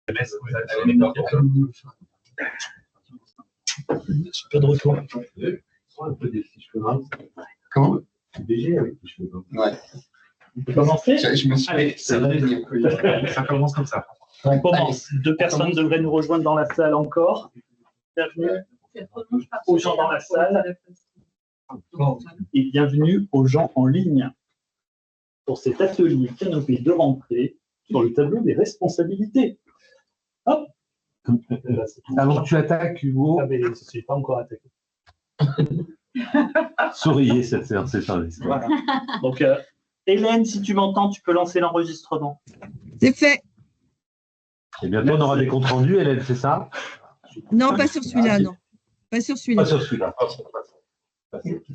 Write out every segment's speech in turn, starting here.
Pas de retour. Un peu des fiches communs. Comment BG avec les cheveux blancs. Ouais. On peut commencer? Je me suis. Allez, c'est vrai. Ça commence comme ça. On commence. Deux personnes devraient nous rejoindre dans la salle encore. Bienvenue aux gens dans la salle et bienvenue aux gens en ligne pour cet atelier canopé de rentrée sur le tableau des responsabilités. Hop. Avant que tu attaques, Hugo. Ah, mais je ne suis pas encore attaqué. Souriez, cette séance, c'est ça. Voilà. Donc, Hélène, si tu m'entends, tu peux lancer l'enregistrement. C'est fait. Et bientôt, on aura des comptes rendus, Hélène, c'est ça? Non, pas sur celui-là, non. Pas sur celui-là. Pas sur celui-là.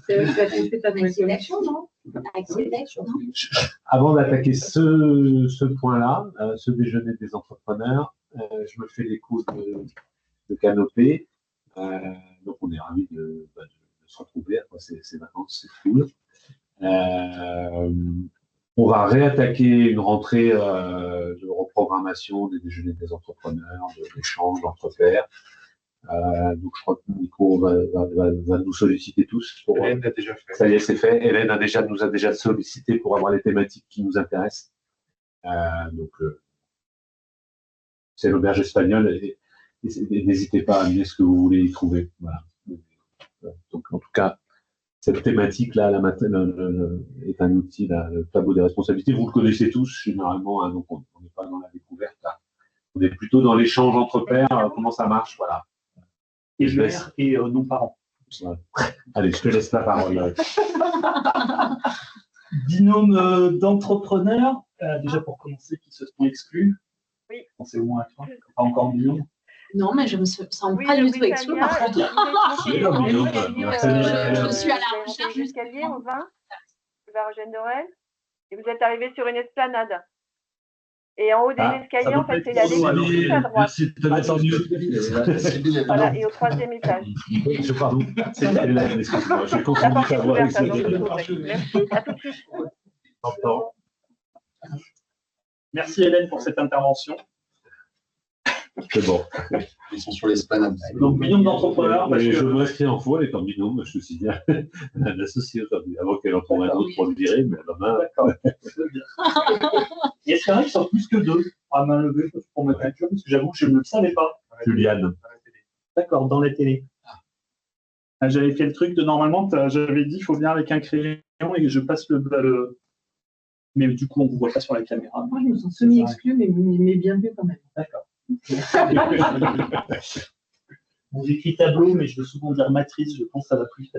C'est avec sélection, non? Avec sélection, non? Avant d'attaquer ce point-là, ce déjeuner des entrepreneurs, je me fais l'écho de Canopé. Donc, on est ravis de se retrouver après ces vacances, c'est cool. On va réattaquer une rentrée de reprogrammation des déjeuners des entrepreneurs, d'échanges entre pairs. Donc, je crois que Nico va nous solliciter tous. Hélène l'a déjà fait. Ça y est, c'est fait. Hélène nous a déjà sollicité pour avoir les thématiques qui nous intéressent. Donc, c'est l'auberge espagnole. Et n'hésitez pas à amener ce que vous voulez y trouver. Voilà. Donc, en tout cas, cette thématique-là est un outil, le tableau des responsabilités. Vous le connaissez tous, généralement, hein, donc on n'est pas dans la découverte. Là. On est plutôt dans l'échange entre pairs, comment ça marche, voilà. Et je laisse et nos parents. Voilà. Allez, je te laisse la parole. Binôme d'entrepreneurs, déjà pour commencer, qui se sont exclus. Oui. Pensez au moins à toi, pas encore binôme. Non, mais je me sens pas du tout exclue. Par contre, je suis à la recherche. L'escalier, on va vers Eugène Dorel, et vous êtes arrivé sur une esplanade. Et en haut des escaliers, en fait, c'est la ligne à droite. Voilà, et au troisième étage. Je pardon. C'est là, excuse-moi, j'ai confondu ta voix avec celle de. Merci, à tout de suite. Merci Hélène pour cette intervention. C'est bon. Ils sont sur l'esplanade. Donc, binôme d'entrepreneurs. Je me inscris en faux, elle est en binôme, je suis bien l'associé aujourd'hui, avant qu'elle en trouve un autre pour le virer, mais demain. D'accord. Et est-ce qu'il y en a qui sont plus que deux à main levée pour ma culture? Parce que j'avoue que je ne le savais pas. Juliane. D'accord, dans la télé. J'avais fait le truc de normalement, j'avais dit il faut venir avec un crayon et que je passe le. Mais du coup, on ne vous voit pas sur la caméra. Moi, je me sens semi-exclue, mais bien vu quand même. D'accord. Bon, j'écris tableau, mais je veux souvent dire matrice, je pense que ça va plus vite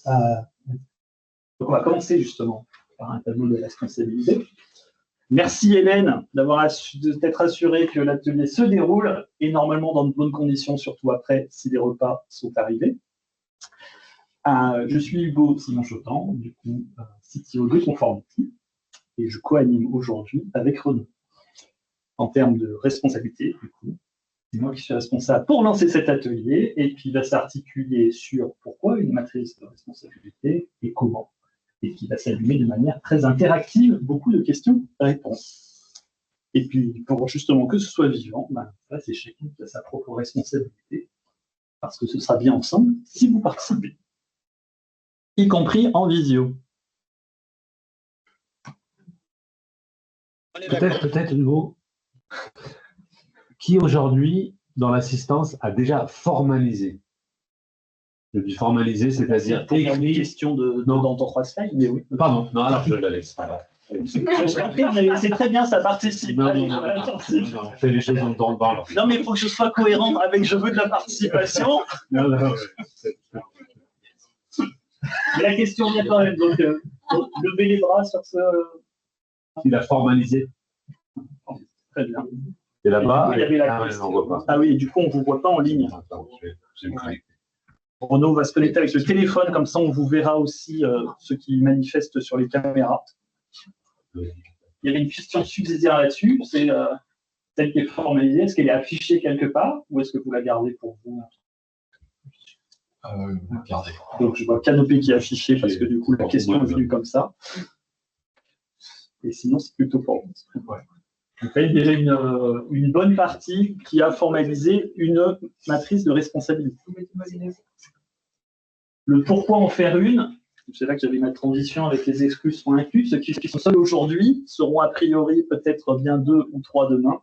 à Donc, on va commencer justement par un tableau de responsabilité. Merci Hélène d'être assurée que l'atelier se déroule et normalement dans de bonnes conditions, surtout après si les repas sont arrivés. Je suis Hugo Simon-Chotan, du coup, CTO de Conformity, et je co-anime aujourd'hui avec Renaud. En termes de responsabilité, du coup, c'est moi qui suis responsable pour lancer cet atelier et qui va s'articuler sur pourquoi une matrice de responsabilité et comment, et qui va s'allumer de manière très interactive, beaucoup de questions-réponses. Et puis, pour justement que ce soit vivant, là, c'est chacun qui a sa propre responsabilité, parce que ce sera bien ensemble si vous participez, y compris en visio. Peut-être, Hugo, qui aujourd'hui, dans l'assistance, a déjà formalisé? Je dis formalisé, c'est-à-dire écrit. Une question dans ton 3 slides, mais oui. Pardon, non, alors je la laisse. C'est très bien, ça participe. Non, on fait les choses dans le bain. Non, mais il faut que je sois cohérent avec je veux de la participation. Non. Mais la question vient quand même, donc levez les bras sur ce. Il a formalisé. Très bien. Et là-bas, il y avait la question. on voit pas. Ah oui, et du coup, on ne vous voit pas en ligne. Attends, je vais me connecter. Renaud va se connecter avec le téléphone, comme ça on vous verra aussi ceux qui manifestent sur les caméras. Il y avait une question subsidiaire là-dessus, c'est celle qui est formalisée, est-ce qu'elle est affichée quelque part ou est-ce que vous la gardez pour vous? Regardez. Donc je vois Canopé qui est affiché parce que du coup la question est venue comme ça. Et sinon c'est plutôt pour vous. Ouais. Donc, il y a déjà une bonne partie qui a formalisé une matrice de responsabilité. Le pourquoi en faire une, c'est là que j'avais ma transition avec les exclus sont inclus. Ceux qui sont seuls aujourd'hui seront a priori peut-être bien 2 ou 3 demain.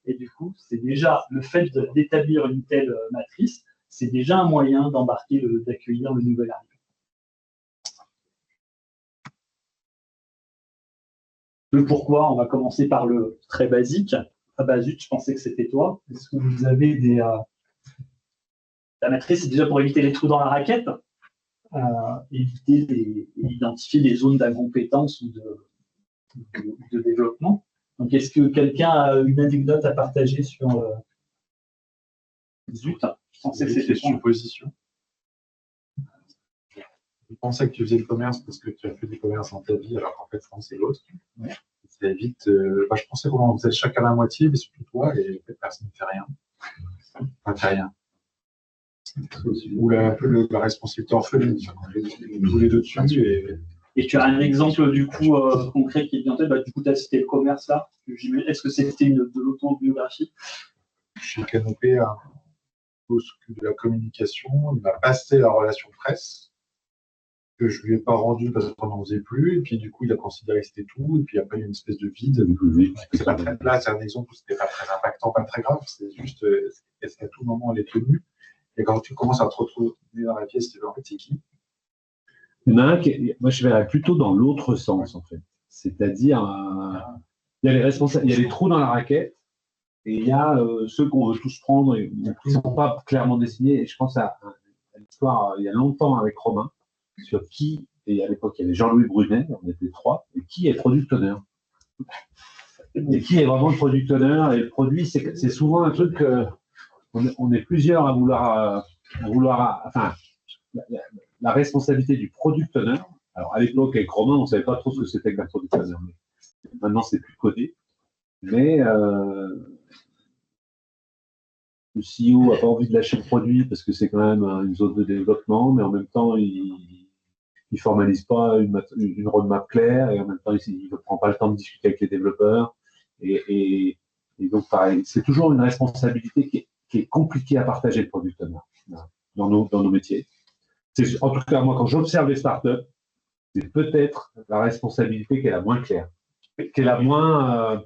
Et du coup, c'est déjà le fait d'établir une telle matrice, c'est déjà un moyen d'accueillir le nouvel arrivant. Le pourquoi, on va commencer par le très basique. Ah bah zut, je pensais que c'était toi. Est-ce que vous avez La matrice, c'est déjà pour éviter les trous dans la raquette, identifier des zones d'incompétence ou de développement. Donc, est-ce que quelqu'un a une anecdote à partager sur zut, je pensais que c'était une supposition. Je pensais que tu faisais le commerce parce que tu as fait du commerce dans ta vie, alors qu'en fait, c'est l'autre. Ouais. Ça évite. Je pensais qu'on faisait chacun la moitié, mais surtout toi, et en fait, personne ne fait rien. Enfin, ne fait rien. Ou la responsabilité orpheline. Tous les deux dessus. Et tu as un exemple du coup concret qui est bien en tête. Du coup, tu as cité le commerce là. Est-ce que c'était de l'autobiographie? Chez Canopé, au de la communication, il m'a passé la relation presse que je lui ai pas rendue parce qu'on n'en faisait plus. Et puis du coup, il a considéré que c'était tout. Et puis après, il y a une espèce de vide. Là, c'est un exemple où c'était pas très impactant, pas très grave. C'est juste est-ce qu'à tout moment elle est tenue. Et quand tu commences à te retrouver dans la pièce, tu vas en fait, c'est qui? Il y en a un moi je verrais plutôt dans l'autre sens en fait. C'est-à-dire, il y a les responsables, il y a les trous dans la raquette, et il y a ceux qu'on veut tous prendre et qui ne sont pas clairement dessinés. Et je pense à l'histoire il y a longtemps avec Romain, sur qui, et à l'époque il y avait Jean-Louis Brunet, on était 3, et qui est product owner. Et qui est vraiment le product owner, et le produit, c'est souvent un truc on est plusieurs à vouloir enfin, la responsabilité du product owner. Alors, à l'époque, avec Romain, on ne savait pas trop ce que c'était que la product owner. Mais maintenant, c'est plus codé. Mais le CEO n'a pas envie de lâcher le produit parce que c'est quand même une zone de développement, mais en même temps, il ne formalise pas une roadmap claire, et en même temps, il ne prend pas le temps de discuter avec les développeurs. Et donc, pareil, c'est toujours une responsabilité qui est compliquée à partager, le product owner, dans nos métiers. En tout cas, moi, quand j'observe les startups, c'est peut-être la responsabilité qui est la moins claire, qui est la moins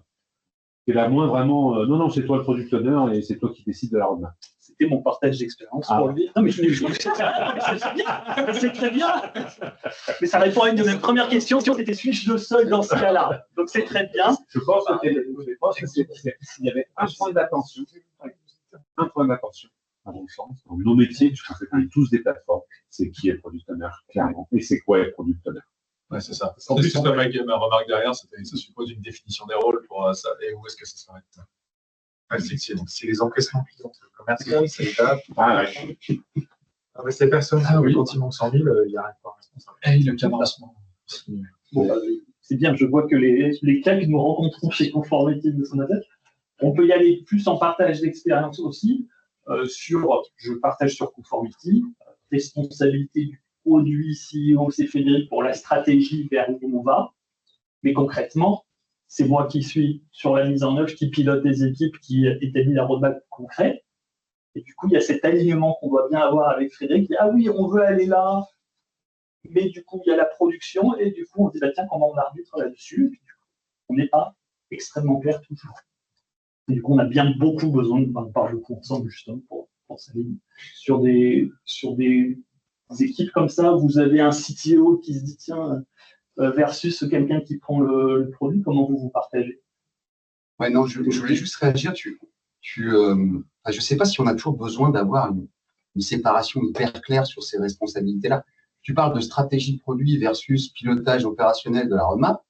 vraiment. Non, c'est toi le product owner et c'est toi qui décides de la roadmap. C'était mon partage d'expérience pour lui. Non, mais c'est très bien. Mais ça répond à une de mes premières questions. C'était suis-je le seul dans ce cas-là? Donc c'est très bien. Je pense que s'il y avait un point d'attention, à mon sens, dans nos métiers, je pense qu'on est tous des plateformes, c'est qui est le product owner, clairement, et c'est quoi le product owner. Ouais, c'est ça. En plus, ma remarque derrière, ça suppose une définition des rôles pour ça, et où est-ce que ça s'arrête? Donc, si les encaissements clients, le commerce, c'est l'étape. C'est personne, quand il manque 100 000, il n'y a rien de responsable. Et le cadencement. C'est bien, je vois que les cas que nous rencontrons chez Conformity de son appel, on peut y aller plus en partage d'expérience aussi. Je partage sur Conformity, responsabilité du produit CEO, c'est Frédéric pour la stratégie vers où on va. Mais concrètement, c'est moi qui suis sur la mise en œuvre, qui pilote des équipes, qui établit la roadmap concrète. Et du coup, il y a cet alignement qu'on doit bien avoir avec Frédéric. Ah oui, on veut aller là, mais du coup, il y a la production, et du coup, on dit, tiens, comment on arbitre là-dessus? Et puis, on n'est pas extrêmement clair toujours. Et du coup, on a bien beaucoup besoin de parler beaucoup ensemble, justement, pour s'aligner. Sur des équipes comme ça, vous avez un CTO qui se dit, tiens, versus quelqu'un qui prend le produit, comment vous partagez? Ouais, non, je voulais juste réagir. Je ne sais pas si on a toujours besoin d'avoir une séparation hyper claire sur ces responsabilités-là. Tu parles de stratégie de produit versus pilotage opérationnel de la roadmap.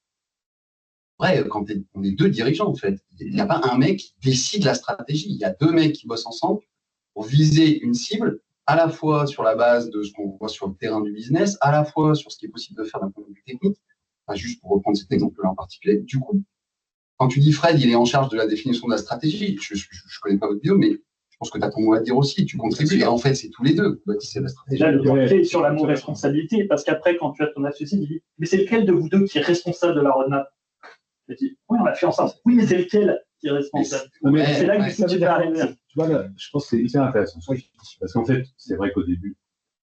Après, quand on est 2 dirigeants, en fait, il n'y a pas un mec qui décide la stratégie. Il y a 2 mecs qui bossent ensemble pour viser une cible, à la fois sur la base de ce qu'on voit sur le terrain du business, à la fois sur ce qui est possible de faire d'un point de vue technique. Enfin, juste pour reprendre cet exemple-là en particulier. Du coup, quand tu dis Fred, il est en charge de la définition de la stratégie, je ne connais pas votre vidéo, mais je pense que tu as ton mot à dire aussi, tu contribues. Et en fait, c'est tous les deux. C'est la stratégie. Déjà, le point clé est sur la responsabilité, parce qu'après, quand tu as ton associé, il dit, mais c'est lequel de vous deux qui est responsable de la roadmap? Et tu dis, oui, on l'a fait ensemble. Oui, mais c'est lequel qui est responsable? Mais C'est là que ouais, ça veut dire arriver. Tu vois, là, je pense que c'est hyper intéressant. Parce qu'en fait, c'est vrai qu'au début,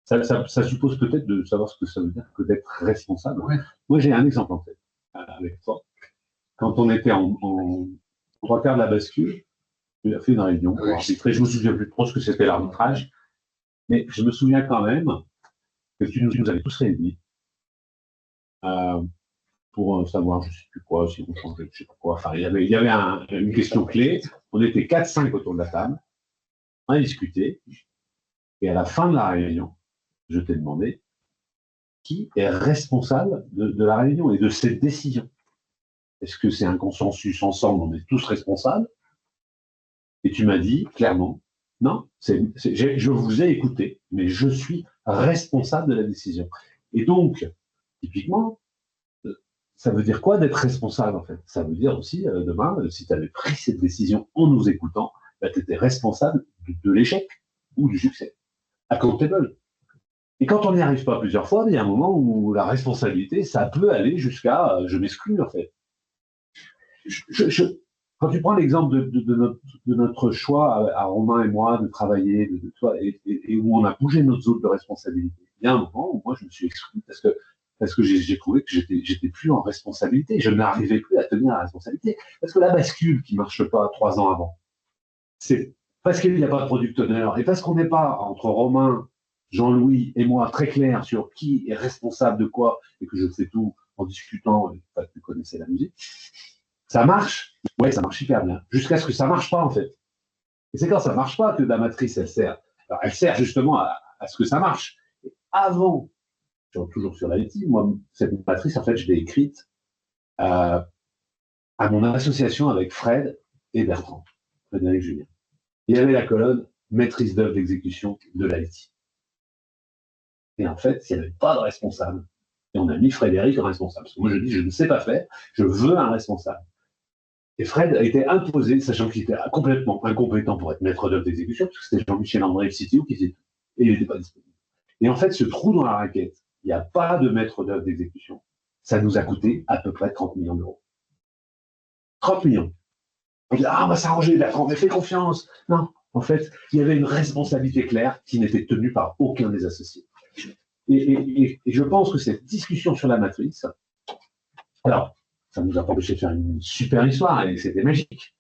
ça suppose peut-être de savoir ce que ça veut dire que d'être responsable. Ouais. Moi, j'ai un exemple en fait, avec toi. Quand on était en trois quarts de la bascule, tu as fait une réunion pour arbitrer. Je me souviens plus trop ce que c'était l'arbitrage, mais je me souviens quand même que tu nous avais tous réunis pour savoir, je ne sais plus quoi, si on changeait, je ne sais pas quoi. Enfin, il y avait une question clé. On était 4-5 autour de la table, on a discuté, et à la fin de la réunion, je t'ai demandé qui est responsable de la réunion et de cette décision. Est-ce que c'est un consensus ensemble, on est tous responsables? Et tu m'as dit clairement, non, je vous ai écouté, mais je suis responsable de la décision. Et donc, typiquement, ça veut dire quoi d'être responsable en fait? Ça veut dire aussi, demain, si tu avais pris cette décision en nous écoutant, bah, tu étais responsable de l'échec ou du succès. Accountable. Et quand on n'y arrive pas plusieurs fois, il y a un moment où la responsabilité, ça peut aller jusqu'à je m'exclus en fait. Quand tu prends l'exemple de notre choix à Romain et moi de travailler, et où on a bougé notre zone de responsabilité, il y a un moment où moi je me suis exclu parce que j'ai trouvé que j'étais plus en responsabilité, je n'arrivais plus à tenir la responsabilité. Parce que la bascule qui marche pas 3 ans avant, c'est parce qu'il n'y a pas de product owner et parce qu'on n'est pas entre Romain, Jean-Louis et moi très clair sur qui est responsable de quoi et que je fais tout en discutant, et pas que tu connaissais la musique. Ça marche, ouais, ça marche hyper bien, jusqu'à ce que ça marche pas en fait. Et c'est quand ça marche pas que la matrice elle sert. Alors, elle sert justement à ce que ça marche. Et avant, toujours sur l'IT, moi, cette matrice, en fait, je l'ai écrite à mon association avec Fred et Bertrand, Frédéric Julien. Il y avait la colonne maîtrise d'œuvre d'exécution de l'IT. Et en fait, il n'y avait pas de responsable. Et on a mis Frédéric en responsable. Parce que moi, je dis, je ne sais pas faire, je veux un responsable. Et Fred a été imposé, sachant qu'il était complètement incompétent pour être maître d'œuvre d'exécution, parce que c'était Jean-Michel André, le CTO, qui faisait tout. Et il n'était pas disponible. Et en fait, ce trou dans la raquette, il n'y a pas de maître d'œuvre d'exécution. Ça nous a coûté à peu près 30 millions d'euros. 30 millions. On dit, on va s'arranger, Bertrand, mais fais confiance. Non, en fait, il y avait une responsabilité claire qui n'était tenue par aucun des associés. Et je pense que cette discussion sur la matrice, alors, ça ne nous a pas empêché de faire une super histoire, et c'était magique.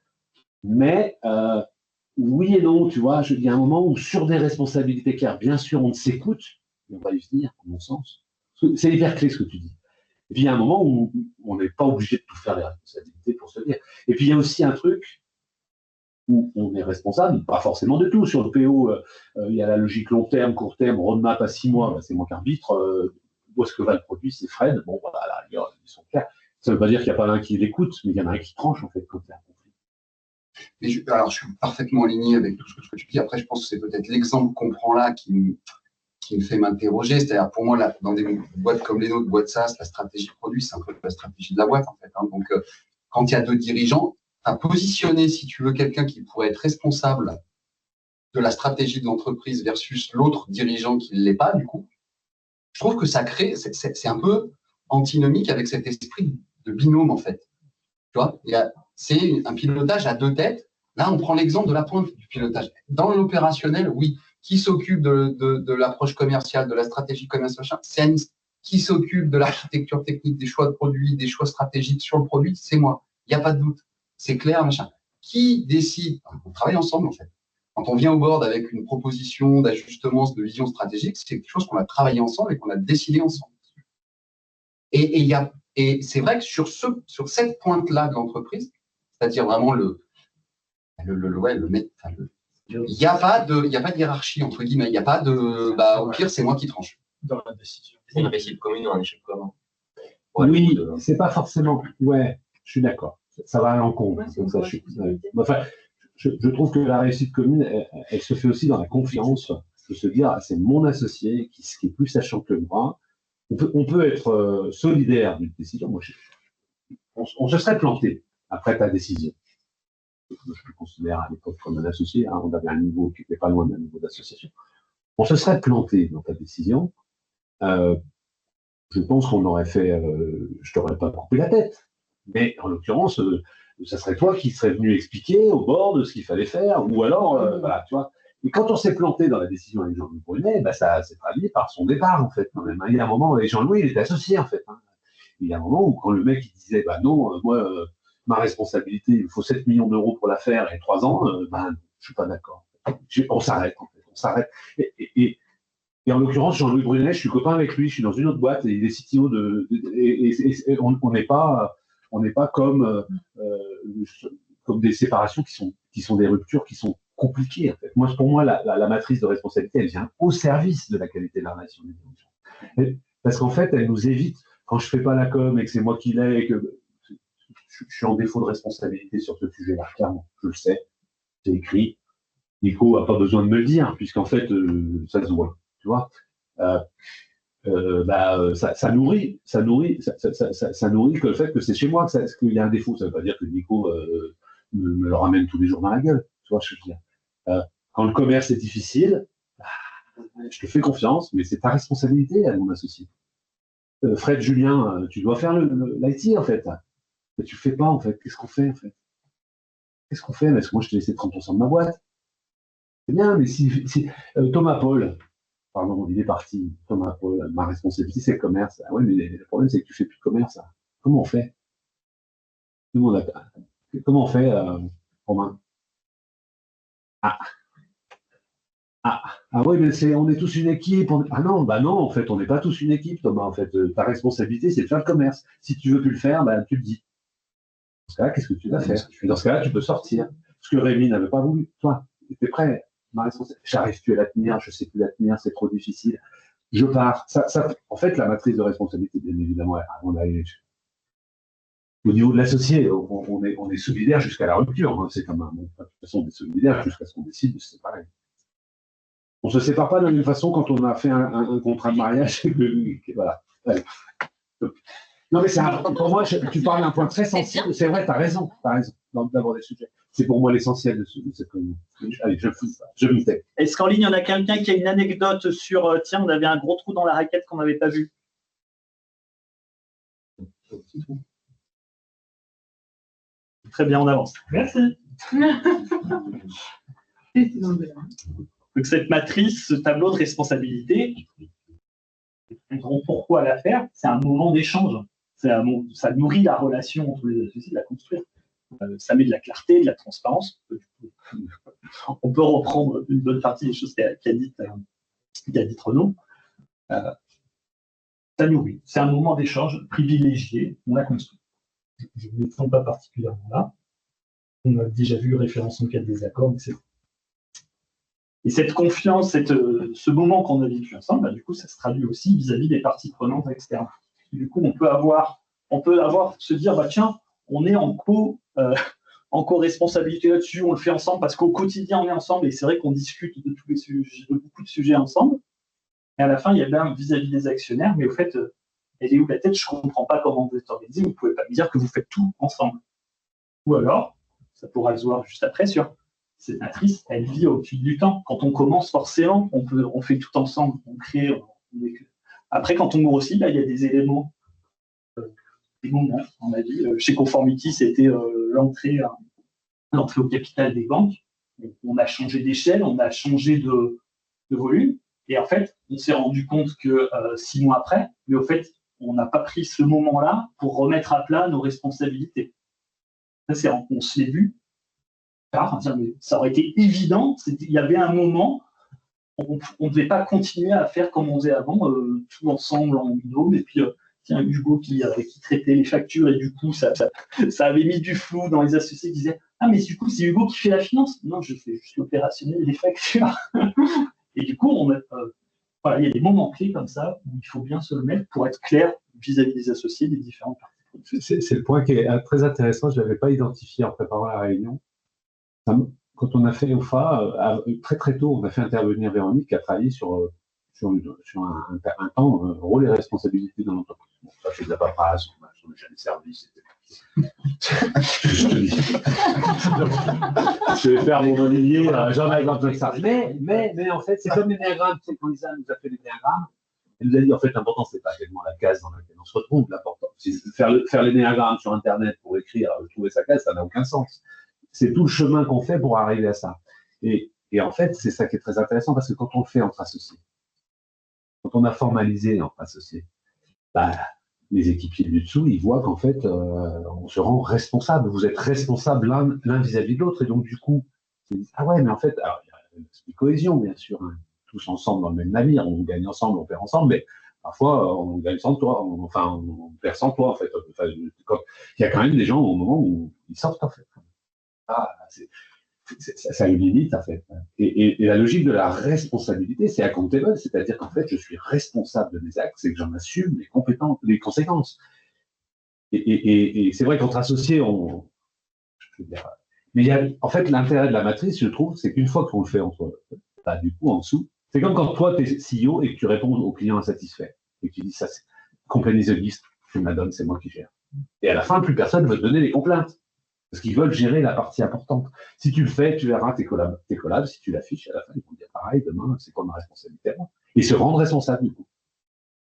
Mais oui et non, tu vois, il y a un moment où sur des responsabilités claires, bien sûr, on s'écoute, on va y venir, à mon sens. C'est hyper clé ce que tu dis. Et puis il y a un moment où on n'est pas obligé de tout faire les responsabilités pour se dire. Et puis il y a aussi un truc où on est responsable, pas forcément de tout. Sur le PO, il y a la logique long terme, court terme, roadmap à 6 mois, c'est moi qui arbitre. Où est-ce que va le produit? C'est Fred. Bon, voilà, là, ils sont clairs. Ça ne veut pas dire qu'il n'y a pas un qui l'écoute, mais il y en a un qui tranche, en fait, quand il y a un conflit. Alors, je suis parfaitement aligné avec tout ce que tu dis. Après, je pense que c'est peut-être l'exemple qu'on prend là qui me fait m'interroger. C'est-à-dire, pour moi, là, dans des boîtes comme les nôtres, boîtes SaaS, la stratégie produit, c'est un peu la stratégie de la boîte, en fait. Hein. Donc, quand il y a 2 dirigeants, à positionner, si tu veux, quelqu'un qui pourrait être responsable de la stratégie de l'entreprise versus l'autre dirigeant qui ne l'est pas, du coup, je trouve que ça crée, c'est un peu antinomique avec cet esprit de binôme, en fait. Tu vois, c'est un pilotage à 2 têtes. Là, on prend l'exemple de la pointe du pilotage. Dans l'opérationnel, oui, qui s'occupe de l'approche commerciale, de la stratégie commerciale, c'est qui s'occupe de l'architecture technique, des choix de produits, des choix stratégiques sur le produit, c'est moi. Il n'y a pas de doute. C'est clair, machin. Qui décide? On travaille ensemble, en fait. Quand on vient au board avec une proposition d'ajustement, de vision stratégique, c'est quelque chose qu'on a travaillé ensemble et qu'on a décidé ensemble. Et c'est vrai que sur cette pointe-là de l'entreprise, c'est-à-dire vraiment il n'y a pas de hiérarchie, entre guillemets. Il n'y a pas de, au pire, c'est moi qui tranche. Dans la décision. C'est une réussite commune ou un échec commun? Oui, c'est pas forcément. Ouais, je suis d'accord. Ça va à l'encontre. Enfin, je trouve que la réussite commune, elle se fait aussi dans la confiance de se dire, c'est mon associé qui est plus sachant que moi. On peut être solidaire d'une décision. Moi, on se serait planté après ta décision. Je me considère à l'époque comme un associé. Hein, on avait un niveau qui n'était pas loin d'un niveau d'association. On se serait planté dans ta décision. Je pense qu'on aurait fait. Je t'aurais pas coupé la tête. Mais en l'occurrence, ça serait toi qui serais venu expliquer au board ce qu'il fallait faire, ou alors, voilà, tu vois. Et quand on s'est planté dans la décision avec Jean-Louis Brunet, bah, ça s'est traduit par son départ, en fait, quand même. Il y a un moment, et Jean-Louis, il était associé, en fait. Hein. Il y a un moment où, quand le mec, il disait, bah non, moi, ma responsabilité, il faut 7 millions d'euros pour la faire et 3 ans, bah, je suis pas d'accord. On s'arrête, en fait, on s'arrête. Et en l'occurrence, Jean-Louis Brunet, je suis copain avec lui, je suis dans une autre boîte, et il est CTO et on n'est pas comme des séparations qui sont des ruptures qui sont compliquées. En fait. Pour moi, la matrice de responsabilité, elle vient au service de la qualité de la relation des dirigeants. Parce qu'en fait, elle nous évite, quand je fais pas la com et que c'est moi qui l'ai, et que je suis en défaut de responsabilité sur ce sujet-là, clairement, je le sais, c'est écrit. Nico n'a pas besoin de me le dire, puisqu'en fait, ça se voit. Tu vois, ça nourrit que le fait que c'est chez moi qu'il y a un défaut. Ça ne veut pas dire que Nico me le ramène tous les jours dans la gueule. Tu vois, je veux dire. Quand le commerce est difficile, je te fais confiance, mais c'est ta responsabilité à mon associé. Fred, Julien, tu dois faire l'IT en fait. Mais tu ne fais pas en fait. Qu'est-ce qu'on fait en fait? Qu'est-ce qu'on fait? Parce que moi, je t'ai laissé 30% de ma boîte. C'est bien, mais si Thomas Paul. Pardon, il est parti. Thomas Paul, ma responsabilité, c'est le commerce. Ah ouais, mais le problème, c'est que tu fais plus de commerce. Hein. Comment on fait? Comment on fait, Romain? Oui, mais on est tous une équipe. Ah non, bah non, en fait, on n'est pas tous une équipe, Thomas. En fait, ta responsabilité, c'est de faire le commerce. Si tu veux plus le faire, bah, tu le dis. Dans ce cas-là, qu'est-ce que tu vas faire? Dans ce cas-là, tu peux sortir. Ce que Rémi n'avait pas voulu. Toi, tu étais prêt. Ma responsabilité. J'arrive plus à la tenir, je sais plus la tenir, c'est trop difficile. Je pars. En fait, la matrice de responsabilité, bien évidemment, au niveau de l'associé, on est solidaire jusqu'à la rupture. Hein. C'est comme de toute façon, on est solidaire jusqu'à ce qu'on décide de se séparer. On ne se sépare pas de la même façon quand on a fait un contrat de mariage. Voilà. Ouais. Non, mais pour moi, tu parles d'un point très sensible. C'est vrai, tu as raison d'aborder le sujet. C'est pour moi l'essentiel de cette réunion. Allez, je me tais. Est-ce qu'en ligne, il y en a quelqu'un qui a une anecdote sur tiens, on avait un gros trou dans la raquette qu'on n'avait pas vu? Très bien, on avance. Merci. Donc, cette matrice, ce tableau de responsabilité, pourquoi la faire? C'est un moment d'échange. Ça nourrit la relation entre les associés, de la construire. Ça met de la clarté, de la transparence. On peut reprendre une bonne partie des choses qu'a dit Renaud. Ça nourrit. C'est un moment d'échange privilégié. On l'a construit. Je ne l'étends pas particulièrement là. On a déjà vu référence en cas de désaccord, etc. Et cette confiance, ce moment qu'on a vécu ensemble, du coup, ça se traduit aussi vis-à-vis des parties prenantes externes. Du coup, on peut se dire, bah tiens, on est en co-responsabilité là-dessus, on le fait ensemble parce qu'au quotidien, on est ensemble et c'est vrai qu'on discute de beaucoup de sujets ensemble. Et à la fin, il y a bien vis-à-vis des actionnaires, mais au fait, elle est où la tête? Je ne comprends pas comment vous êtes organisé, vous ne pouvez pas me dire que vous faites tout ensemble. Ou alors, ça pourra se voir juste après sur cette matrice, elle vit au fil du temps. Quand on commence, forcément, on fait tout ensemble, on crée. Après, quand on grossit, il y a des éléments, des moments, on a dit. Chez Conformity, c'était l'entrée au capital des banques. On a changé d'échelle, on a changé de volume. Et en fait, on s'est rendu compte que 6 mois après, mais au fait, on n'a pas pris ce moment-là pour remettre à plat nos responsabilités. Ça, on se l'est vu. Mais ça aurait été évident. Il y avait un moment, on ne devait pas continuer à faire comme on faisait avant, tout ensemble en binôme. Et puis, Hugo qui traitait les factures, et du coup, ça avait mis du flou dans les associés qui disaient « Ah, mais du coup, c'est Hugo qui fait la finance ?» Non, je fais juste l'opérationnel des factures. Et du coup, il y a des moments clés comme ça où il faut bien se le mettre pour être clair vis-à-vis des associés des différentes parties. C'est le point qui est très intéressant. Je ne l'avais pas identifié en préparant la réunion. Quand on a fait OFA, très très tôt, on a fait intervenir Véronique qui a travaillé sur un temps, rôle et responsabilité dans l'entreprise. Bon, ça fait de la paperasse, sur le jeune service, je vais faire mon Olivier, Jean-Marc Jean-Sartre. Mais en fait, c'est comme l'énéagramme. Tu sais, quand Lisa nous a fait l'énéagramme, Elle nous a dit, en fait, l'important, c'est pas tellement la case dans laquelle on se retrouve. L'important, c'est faire l'énéagramme sur Internet pour écrire, trouver sa case, ça n'a aucun sens. C'est tout le chemin qu'on fait pour arriver à ça. Et en fait, c'est ça qui est très intéressant, parce que quand on le fait entre associés, quand on a formalisé entre associés, bah, les équipiers du dessous, ils voient qu'en fait, on se rend responsable. Vous êtes responsables l'un vis-à-vis de l'autre. Et donc, du coup, ils disent, ah ouais, mais en fait, alors, il y a une cohésion, bien sûr, hein, tous ensemble dans le même navire. On gagne ensemble, on perd ensemble, mais parfois, on gagne sans toi. On perd sans toi, en fait. Enfin, il y a quand même des gens au moment où ils sortent, en fait. Ah, ça a une limite, en fait. Et la logique de la responsabilité, c'est accountable, c'est-à-dire qu'en fait, je suis responsable de mes actes, c'est que j'en assume les conséquences. Et c'est vrai qu'entre associés, je veux dire, mais en fait, l'intérêt de la matrice, je trouve, c'est qu'une fois qu'on le fait du coup, en dessous, c'est comme quand toi, tu es CEO et que tu réponds aux clients insatisfaits. Et que tu dis, ça, c'est company the list, je me la donne, c'est moi qui gère. Et à la fin, plus personne ne veut te donner les complaintes. Parce qu'ils veulent gérer la partie importante. Si tu le fais, tu verras tes collabs, si tu l'affiches, à la fin, ils vont dire pareil, demain, c'est quoi ma responsabilité? Et se rendre responsable, du coup.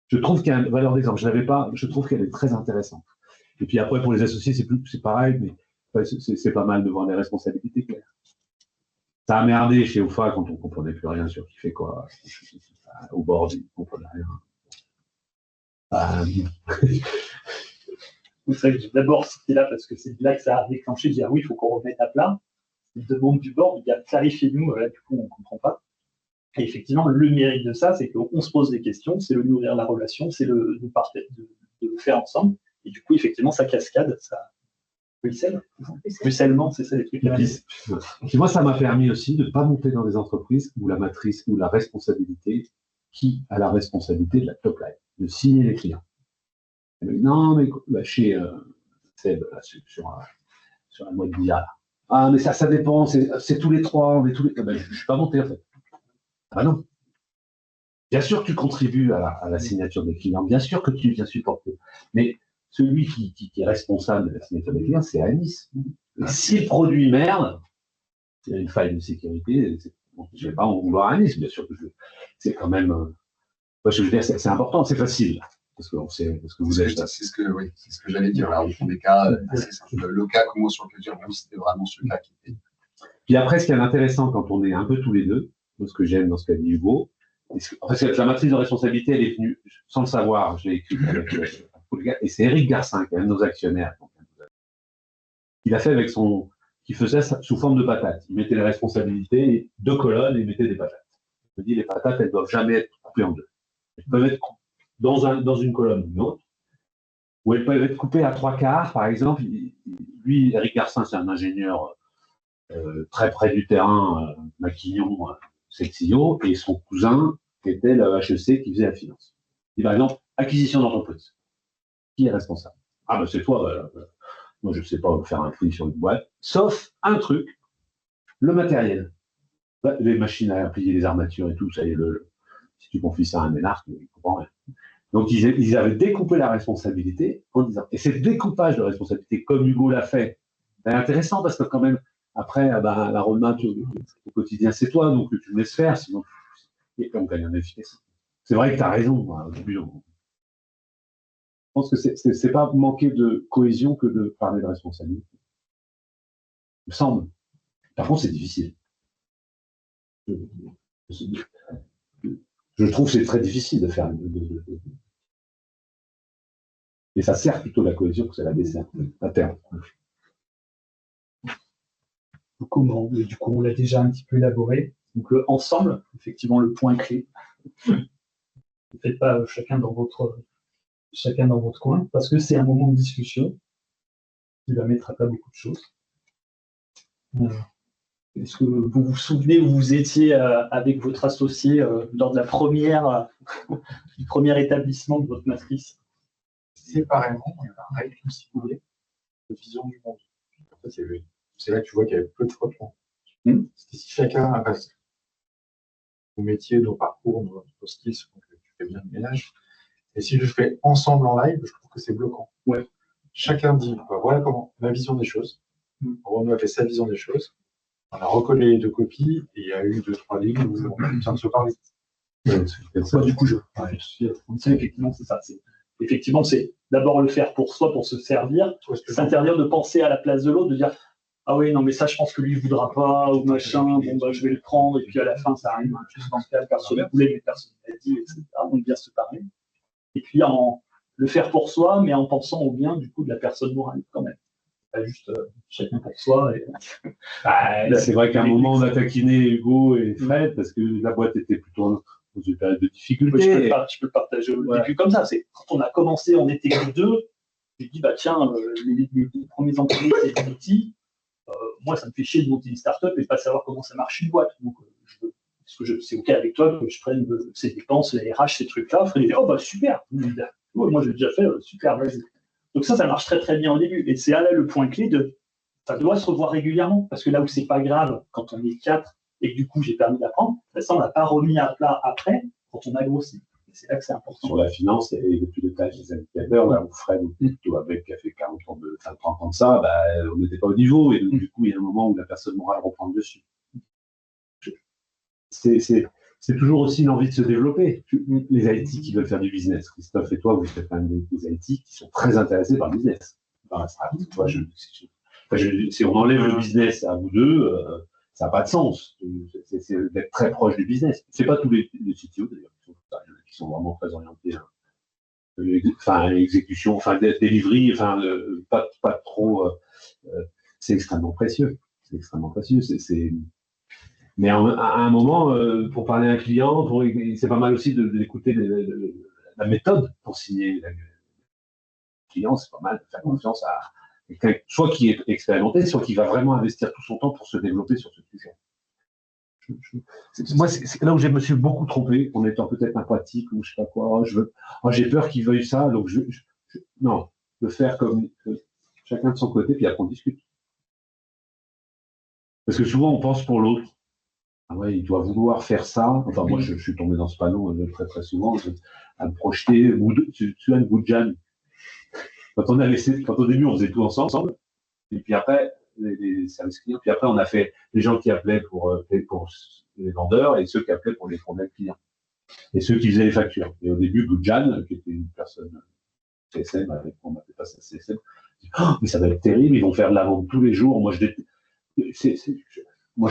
Je trouve qu'il y a une valeur d'exemple. Je l'avais pas, je trouve qu'elle est très intéressante. Et puis après, pour les associés, c'est pareil, mais c'est pas mal de voir les responsabilités claires. Ça a merdé chez OFA quand on comprenait plus rien sur qui fait quoi. Au bord, on comprenait rien. C'est vrai que j'ai d'abord cité là parce que c'est là que ça a déclenché de dire oui, il faut qu'on remette à plat. Il demande du bord, il y a clarifiez-nous, là du coup on ne comprend pas. Et effectivement, le mérite de ça, c'est qu'on se pose des questions, c'est de nourrir la relation, c'est de le faire ensemble. Et du coup, effectivement, ça cascade, ça ruissellement, c'est ça les trucs. Et moi, ça m'a permis aussi de ne pas monter dans des entreprises où la matrice, où la responsabilité, qui a la responsabilité de la top line, de signer les clients. Non, mais chez Seb, sur la moitié de billard. Ah, mais ça dépend, c'est tous les trois, on est tous les. Ben, je ne suis pas monté, en fait. Ah non. Bien sûr que tu contribues à la signature des clients, bien sûr que tu viens supporter. Mais celui qui est responsable de la signature des clients, c'est Anis. Et si le produit merde, il y a une faille de sécurité, je ne vais pas en vouloir à Anis, bien sûr que c'est quand même. Je veux dire, c'est important, c'est facile. Parce que vous êtes. C'est ce que j'allais dire. Alors, on des cas assez simples. Le cas, comment sur le dire, c'était vraiment ce cas qui était. Puis après, ce qui est intéressant quand on est un peu tous les deux, ce que j'aime dans ce qu'a dit Hugo, en fait, la matrice de responsabilité, elle est venue, sans le savoir, je l'ai écrite avec et c'est Eric Garcin, qui est un de nos actionnaires. Il a fait avec qui faisait ça sous forme de patates. Il mettait les responsabilités, 2 colonnes, et il mettait des patates. Je me dis, les patates, elles ne doivent jamais être coupées en 2. Elles peuvent être dans une colonne ou une autre, ou elles peuvent être coupées à 3/4, par exemple. Lui, Eric Garcin, c'est un ingénieur très près du terrain, Maquignon, c'est le CEO, et son cousin, qui était le HEC, qui faisait la finance. Et par exemple, acquisition d'entreprise. Qui est responsable? Ah ben c'est toi, moi je ne sais pas faire un prix sur une boîte, sauf un truc, le matériel. Les machines à plier les armatures et tout, ça y est, si tu confies ça à un énarque, il ne comprend rien. Donc ils avaient découpé la responsabilité en disant, et ce découpage de responsabilité, comme Hugo l'a fait, c'est intéressant parce que quand même, après, la roadmap au quotidien, c'est toi, donc tu me laisses faire, sinon on gagne en efficacité. C'est vrai que tu as raison, au début, je pense que c'est pas manquer de cohésion que de parler de responsabilité. Il me semble. Par contre, c'est difficile. Je trouve que c'est très difficile de faire. Et ça sert plutôt la cohésion que ça la dessert, à terme. Comment? Du coup, on l'a déjà un petit peu élaboré. Donc, ensemble, effectivement, le point clé. Ne faites pas chacun dans votre coin, parce que c'est un moment de discussion qui va mettre à plat beaucoup de choses. Est-ce que vous vous souvenez où vous étiez avec votre associé lors de du premier établissement de votre matrice? Séparément, il y avait un rythme, si vous voulez, de vision du monde. En fait, c'est là que tu vois qu'il y avait peu de frottement. C'était si chacun a passé nos métiers, nos parcours, nos skills, donc tu fais bien le ménage. Et si je fais ensemble en live, je trouve que c'est bloquant. Ouais. Chacun dit, voilà comment ma vision des choses. Renaud a fait sa vision des choses. On a recollé les 2 copies et il y a eu 2-3 lignes où on a besoin de se parler. Du coup, effectivement, c'est ça. Effectivement, c'est d'abord le faire pour soi, pour se servir, s'interdire de penser à la place de l'autre, de dire ah oui, non, mais ça, je pense que lui, il voudra pas, ou machin, bon, bah, je vais le prendre, et puis à la fin, ça arrive, hein, juste dans le cas, personne ne voulait, mais personne n'a dit, etc. Donc, bien se séparer. Et puis, le faire pour soi, mais en pensant au bien, du coup, de la personne morale, quand même. Pas juste chacun pour soi. C'est vrai qu'à un moment, on a taquiné Hugo et Fred, parce que la boîte était plutôt dans une période de difficulté. Je peux le partager au début comme ça. C'est quand on a commencé, on était que deux. J'ai dit, bah tiens, les premiers employés, c'est des outils. Moi, ça me fait chier de monter une start-up et de pas savoir comment ça marche une boîte. Donc, c'est OK avec toi que je prenne ces dépenses, les RH, ces trucs-là. Fred dit, oh, bah super. Moi, j'ai déjà fait, super, vas-y. Donc, ça marche très, très bien au début. Et c'est là le point clé ça doit se revoir régulièrement. Parce que là où c'est pas grave, quand on est 4 et que du coup, j'ai permis d'apprendre, ça, on n'a pas remis à plat après quand on a grossi. C'est là que c'est important. Sur la finance et le pilotage des indicateurs, là où Fred, plutôt avec qui a fait 40 ans 30 ans de ça, on n'était pas au niveau. Et donc, du coup, il y a un moment où la personne morale reprend le dessus. C'est toujours aussi l'envie de se développer. Les IT qui veulent faire du business. Christophe et toi, vous faites quand même des IT qui sont très intéressés par le business. Si on enlève le business à vous deux, ça n'a pas de sens. C'est d'être très proche du business. C'est pas tous les CTO d'ailleurs qui sont vraiment très orientés exécution, delivery, pas trop. C'est extrêmement précieux. C'est extrêmement précieux. Mais à un moment, pour parler à un client, c'est pas mal aussi d'écouter la méthode pour signer. Le client, c'est pas mal de faire confiance à quelqu'un, soit qui est expérimenté, soit qui va vraiment investir tout son temps pour se développer sur ce sujet. Moi, c'est là où je me suis beaucoup trompé, en étant peut-être empathique ou je sais pas quoi. J'ai peur qu'il veuille ça, donc non, le faire comme chacun de son côté, puis après on discute. Parce que souvent, on pense pour l'autre. Ah ouais, il doit vouloir faire ça. Enfin, moi, je suis tombé dans ce panneau très très souvent, à me projeter. Tu te souviens de Boudjan? Quand au début, on faisait tout ensemble, et puis après, les services clients, puis après, on a fait les gens qui appelaient pour les vendeurs et ceux qui appelaient pour les problèmes clients. Et ceux qui faisaient les factures. Et au début, Boudjan, qui était une personne CSM, on n'appelait pas ça CSM, dit, oh, mais ça va être terrible, ils vont faire de la vente tous les jours. Moi, je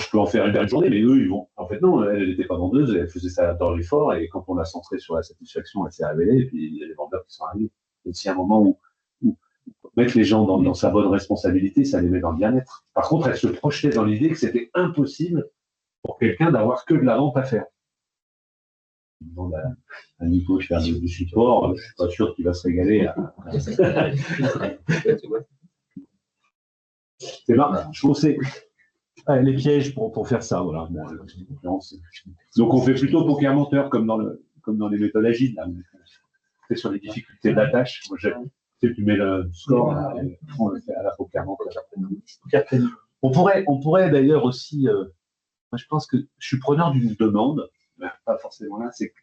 peux en faire une journée, mais eux, ils vont. En fait, non, elle n'était pas vendeuse, elle faisait ça dans l'effort, et quand on l'a centré sur la satisfaction, elle s'est révélée, et puis il y a les vendeurs qui sont arrivés. Et c'est un moment où mettre les gens dans sa bonne responsabilité, ça les met dans le bien-être. Par contre, elle se projetait dans l'idée que c'était impossible pour quelqu'un d'avoir que de la vente à faire. À Nico, je fais du support, je ne suis pas sûr qu'il va se régaler. C'est marrant, je trouve que c'est les pièges pour faire ça. Voilà. Donc on fait plutôt poker menteur, comme dans les méthodes agiles. Là. C'est sur les difficultés de la tâche. Moi, tu mets le score, on le fait à la poker menteur. On pourrait d'ailleurs aussi, moi je pense que je suis preneur d'une demande, mais pas forcément là, c'est que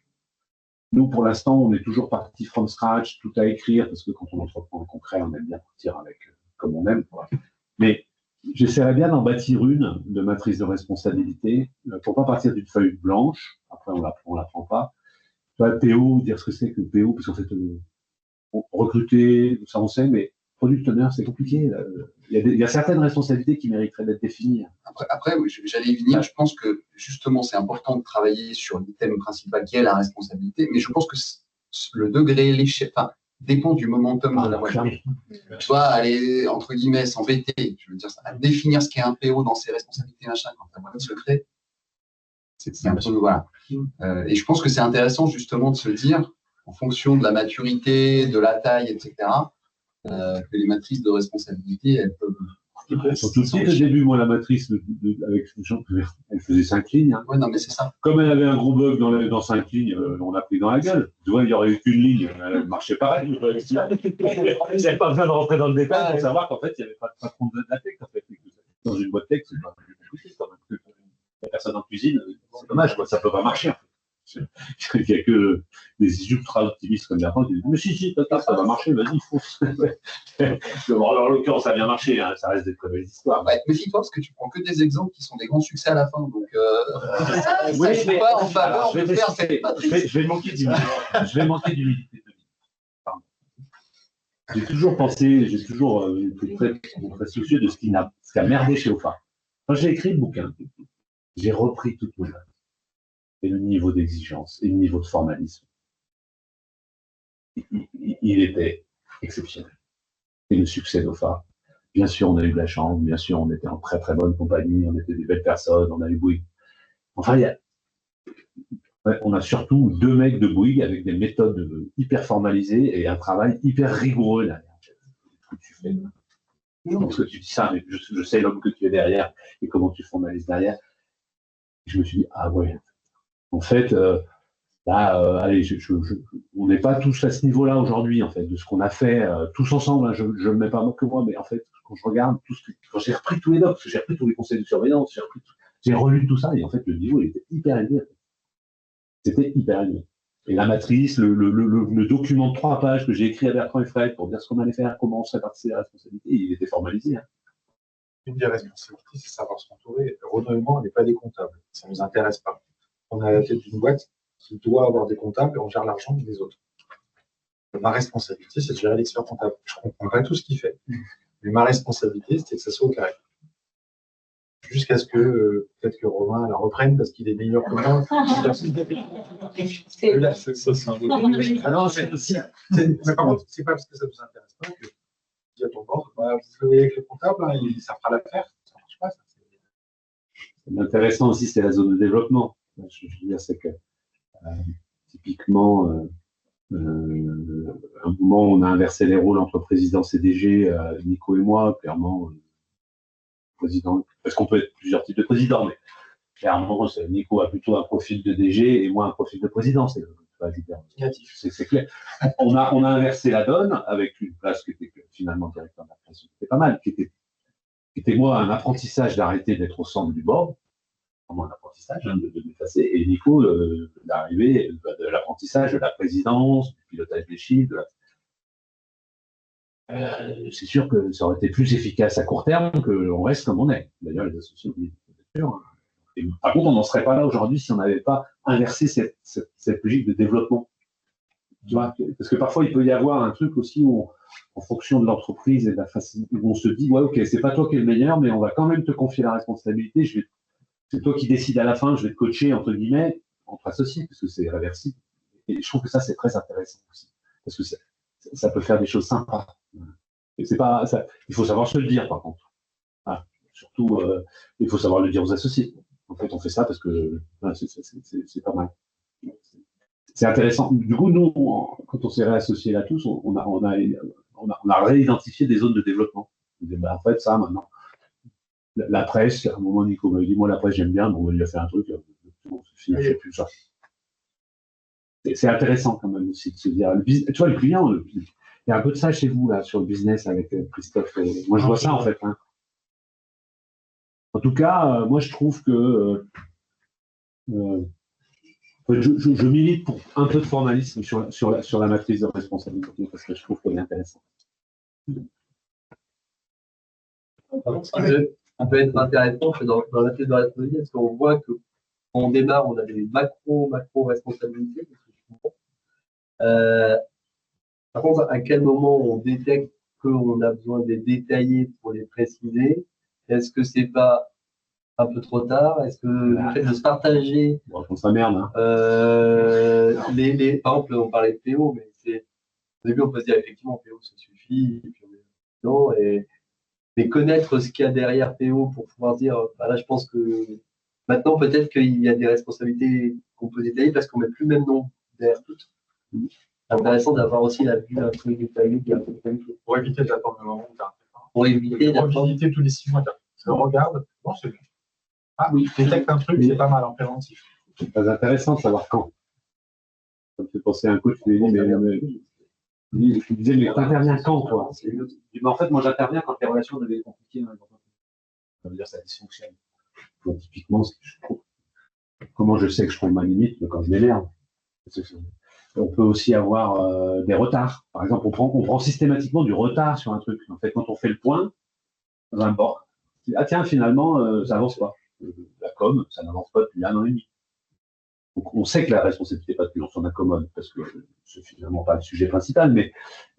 nous, pour l'instant, on est toujours parti from scratch, tout à écrire, parce que quand on entreprend le concret, on aime bien partir avec comme on aime. Mais j'essaierais bien d'en bâtir une de matrice de responsabilité, pour pas partir d'une feuille blanche, après on l'apprend pas. Tu vois, PO, dire ce que c'est que PO, parce qu'en fait, recruter, ça on sait, mais product owner, c'est compliqué. Il y a certaines responsabilités qui mériteraient d'être définies. Après oui, j'allais y venir. Je pense que justement, c'est important de travailler sur l'item principal qui est la responsabilité, mais je pense que le degré, l'échelle, dépend du momentum de la boîte. Tu vois, aller, entre guillemets, s'embêter, je veux dire, à définir ce qu'est un PO dans ses responsabilités, machin, quand ta boîte se crée, c'est un peu, voilà. Et je pense que c'est intéressant, justement, de se dire, en fonction de la maturité, de la taille, etc., que les matrices de responsabilité, elles peuvent... Surtout au début, moi, la matrice, avec elle faisait 5 lignes. Hein. Ouais, non, mais c'est ça. Comme elle avait un gros bug dans 5 lignes, on l'a pris dans la gueule. Tu vois, il n'y aurait eu qu'une ligne, elle marchait pareil. Il n'y avait pas besoin de rentrer dans le détail pour savoir qu'en fait, il n'y avait pas de patron de la tech. En fait. Dans une boîte tech, c'est pas plus compliqué quand même. La personne en cuisine, c'est dommage, quoi, ça ne peut pas marcher. En fait. Il n'y a que des ultra optimistes comme Bertrand qui disent mais si, ça va marcher, vas-y, fonce. Bon, alors, en l'occurrence, ça a bien marché, hein, ça reste des très belles histoires. Ouais, méfie-toi parce que tu prends que des exemples qui sont des grands succès à la fin. Donc, Oui, ça joue pas en faveur de faire cette je vais manquer d'humilité. Je vais manquer d'humilité. Pardon. J'ai toujours pensé, j'ai toujours été très soucieux de ce qui a merdé chez OFA. Quand j'ai écrit le bouquin, j'ai repris toutes mes notes. Et le niveau d'exigence et le niveau de formalisme, il était exceptionnel. Et le succès d'OFA, bien sûr, on a eu de la chance, bien sûr, on était en très très bonne compagnie, on était des belles personnes, on a eu Bouygues. Enfin, on a surtout 2 mecs de Bouygues avec des méthodes hyper formalisées et un travail hyper rigoureux derrière. Ce que tu fais. Parce que tu dis ça, mais je sais l'homme que tu es derrière et comment tu formalises derrière. Je me suis dit, ah ouais, en fait, là, allez, on n'est pas tous à ce niveau-là aujourd'hui, en fait, de ce qu'on a fait tous ensemble. Hein, je ne le mets pas que moi, mais en fait, quand je regarde quand j'ai repris tous les docs, j'ai repris tous les conseils de surveillance, j'ai relu tout ça, et en fait, le niveau, il était hyper élevé. C'était hyper élevé. Et la matrice, le document de 3 pages que j'ai écrit à Bertrand et Fred pour dire ce qu'on allait faire, comment on se répartissait la responsabilité, il était formalisé. Hein. Une des responsabilités, c'est savoir s'entourer. Renaud et moi, on n'est pas des comptables. Ça ne nous intéresse pas. On a la tête d'une boîte qui doit avoir des comptables et on gère l'argent des autres. Ma responsabilité, c'est de gérer l'expert comptable. Je ne comprends pas tout ce qu'il fait. Mais ma responsabilité, c'est que ça soit au carré. Jusqu'à ce que peut-être que Romain la reprenne parce qu'il est meilleur que moi. Ça, c'est un beau Ah non, c'est aussi. Mais par contre, c'est pas parce que ça ne vous intéresse pas que tu dis à ton board, bah, vous voyez avec le comptable, hein, ça fera l'affaire. Ça ne marche pas. L'intéressant aussi, c'est la zone de développement. Je veux dire, c'est que typiquement, un moment, on a inversé les rôles entre président CDG, Nico et moi, clairement, président, parce qu'on peut être plusieurs types de présidents, mais clairement, Nico a plutôt un profil de DG et moi un profil de président. C'est clair. On a inversé la donne avec une place qui était finalement directeur de la presse, c'était pas mal, qui était moi un apprentissage d'arrêter d'être au centre du board, vraiment un apprentissage de m'effacer, et Nico d'arriver de l'apprentissage de la présidence, du pilotage des chiffres, c'est sûr que ça aurait été plus efficace à court terme qu'on reste comme on est. D'ailleurs, les associés ont dit, bien sûr. Et par contre, on n'en serait pas là aujourd'hui si on n'avait pas inversé cette logique de développement. Tu vois, parce que parfois, il peut y avoir un truc aussi où, en fonction de l'entreprise et de la facilité, où on se dit, ouais, ok, c'est pas toi qui es le meilleur, mais on va quand même te confier la responsabilité. C'est toi qui décides à la fin, je vais te coacher, entre guillemets, entre associés, parce que c'est réversible. Et je trouve que ça, c'est très intéressant aussi. Parce que ça peut faire des choses sympas. Et c'est pas, ça, il faut savoir se le dire, par contre. Ah, surtout, il faut savoir le dire aux associés. En fait, on fait ça parce que c'est pas mal. C'est intéressant. Du coup, nous, quand on s'est réassociés là tous, on a réidentifié des zones de développement. On dit, en fait, ça, maintenant, la presse, à un moment, Nico m'a dit, moi, la presse, j'aime bien, bon, il a fait un truc, je ne sais plus ça. C'est intéressant quand même aussi de se dire, tu vois, le client, il y a un peu de ça chez vous, là, sur le business avec Christophe. Moi, je vois ça, en fait. Hein. En tout cas, moi, je trouve que je milite pour un peu de formalisme sur la matrice de responsabilité, parce que je trouve qu'elle est intéressante. Ça peut être intéressant dans la matrice de responsabilité, parce qu'on voit que quand on démarre, on a des macro responsabilités. Par contre, à quel moment on détecte qu'on a besoin de les détailler pour les préciser? Est-ce que c'est pas un peu trop tard? Est-ce que le fait de se partager, bon, ça merde, hein. par exemple, on parlait de PO, mais au début, on peut se dire effectivement, PO, ça suffit, et puis non, mais connaître ce qu'il y a derrière PO pour pouvoir dire, bah là, je pense que maintenant, peut-être qu'il y a des responsabilités qu'on peut détailler parce qu'on met plus le même nom derrière toutes. C'est intéressant d'avoir aussi la vue un peu détaillée. Pour éviter d'attendre le moment où tu as un Pour éviter tous les 6 mois, tu regardes, bon, c'est bien. Ah oui, détecte un truc, c'est pas mal en préventif. C'est pas intéressant de savoir quand. Ça me fait penser à un coach qui me dit, je me disais, mais t'interviens quand, toi? Mais en fait, moi, j'interviens quand les relations deviennent compliquées. Ça veut dire que ça dysfonctionne. Donc, typiquement, je trouve, comment je sais que je trouve ma limite? Quand je m'énerve. On peut aussi avoir des retards. Par exemple, on prend systématiquement du retard sur un truc. En fait, quand on fait le point dans un bord, ah tiens, finalement, ça n'avance pas. La com, ça n'avance pas depuis 1 an et demi. Donc, on sait que la responsabilité n'est pas depuis, on s'en accommode, parce que c'est finalement pas le sujet principal, mais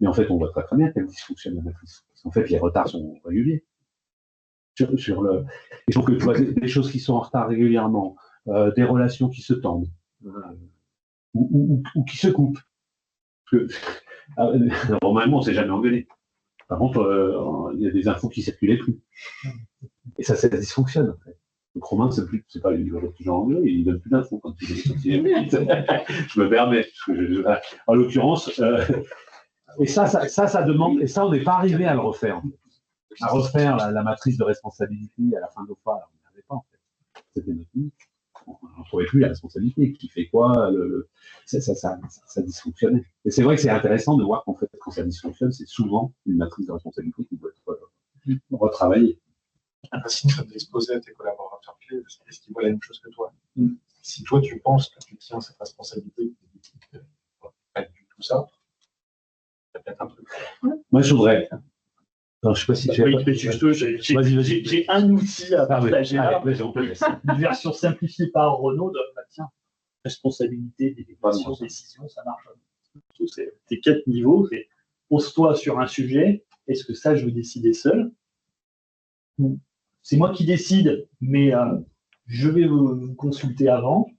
en fait, on voit très bien qu'elle dysfonctionne la matrice. Parce qu'en fait, les retards sont réguliers. Et je trouve que tu vois des choses qui sont en retard régulièrement, des relations qui se tendent, ou qui se coupent. Normalement, on ne s'est jamais engueulé. Par contre, il y a des infos qui ne circulaient plus. Et ça dysfonctionne. En fait. Donc Romain, c'est pas le genre anglais, il donne plus d'infos quand il est je me permets. En l'occurrence, et ça demande, et ça, on n'est pas arrivé à le refaire. En fait. À refaire la matrice de responsabilité à la fin de nos fois. On n'y arrivait pas, en fait. C'était notre limite. On ne trouvait plus la responsabilité. Qui fait quoi ça dysfonctionnait. Et c'est vrai que c'est intéressant de voir qu'en fait, quand ça dysfonctionne, c'est souvent une matrice de responsabilité qui doit être retravaillée. Si tu as exposé à tes collaborateurs clés, est-ce qu'ils voient la même chose que toi? Si toi, tu penses que tu tiens cette responsabilité, pas du tout ça, ça peut être un truc. Moi, je voudrais. Alors, je sais pas si j'ai un outil à partager. Une version simplifiée par Renaud de tiens, responsabilité, délégation, décision, ça marche. C'est 4 niveaux. Pose-toi sur un sujet. Est-ce que ça, je veux décider seul? C'est moi qui décide, mais je vais vous consulter avant.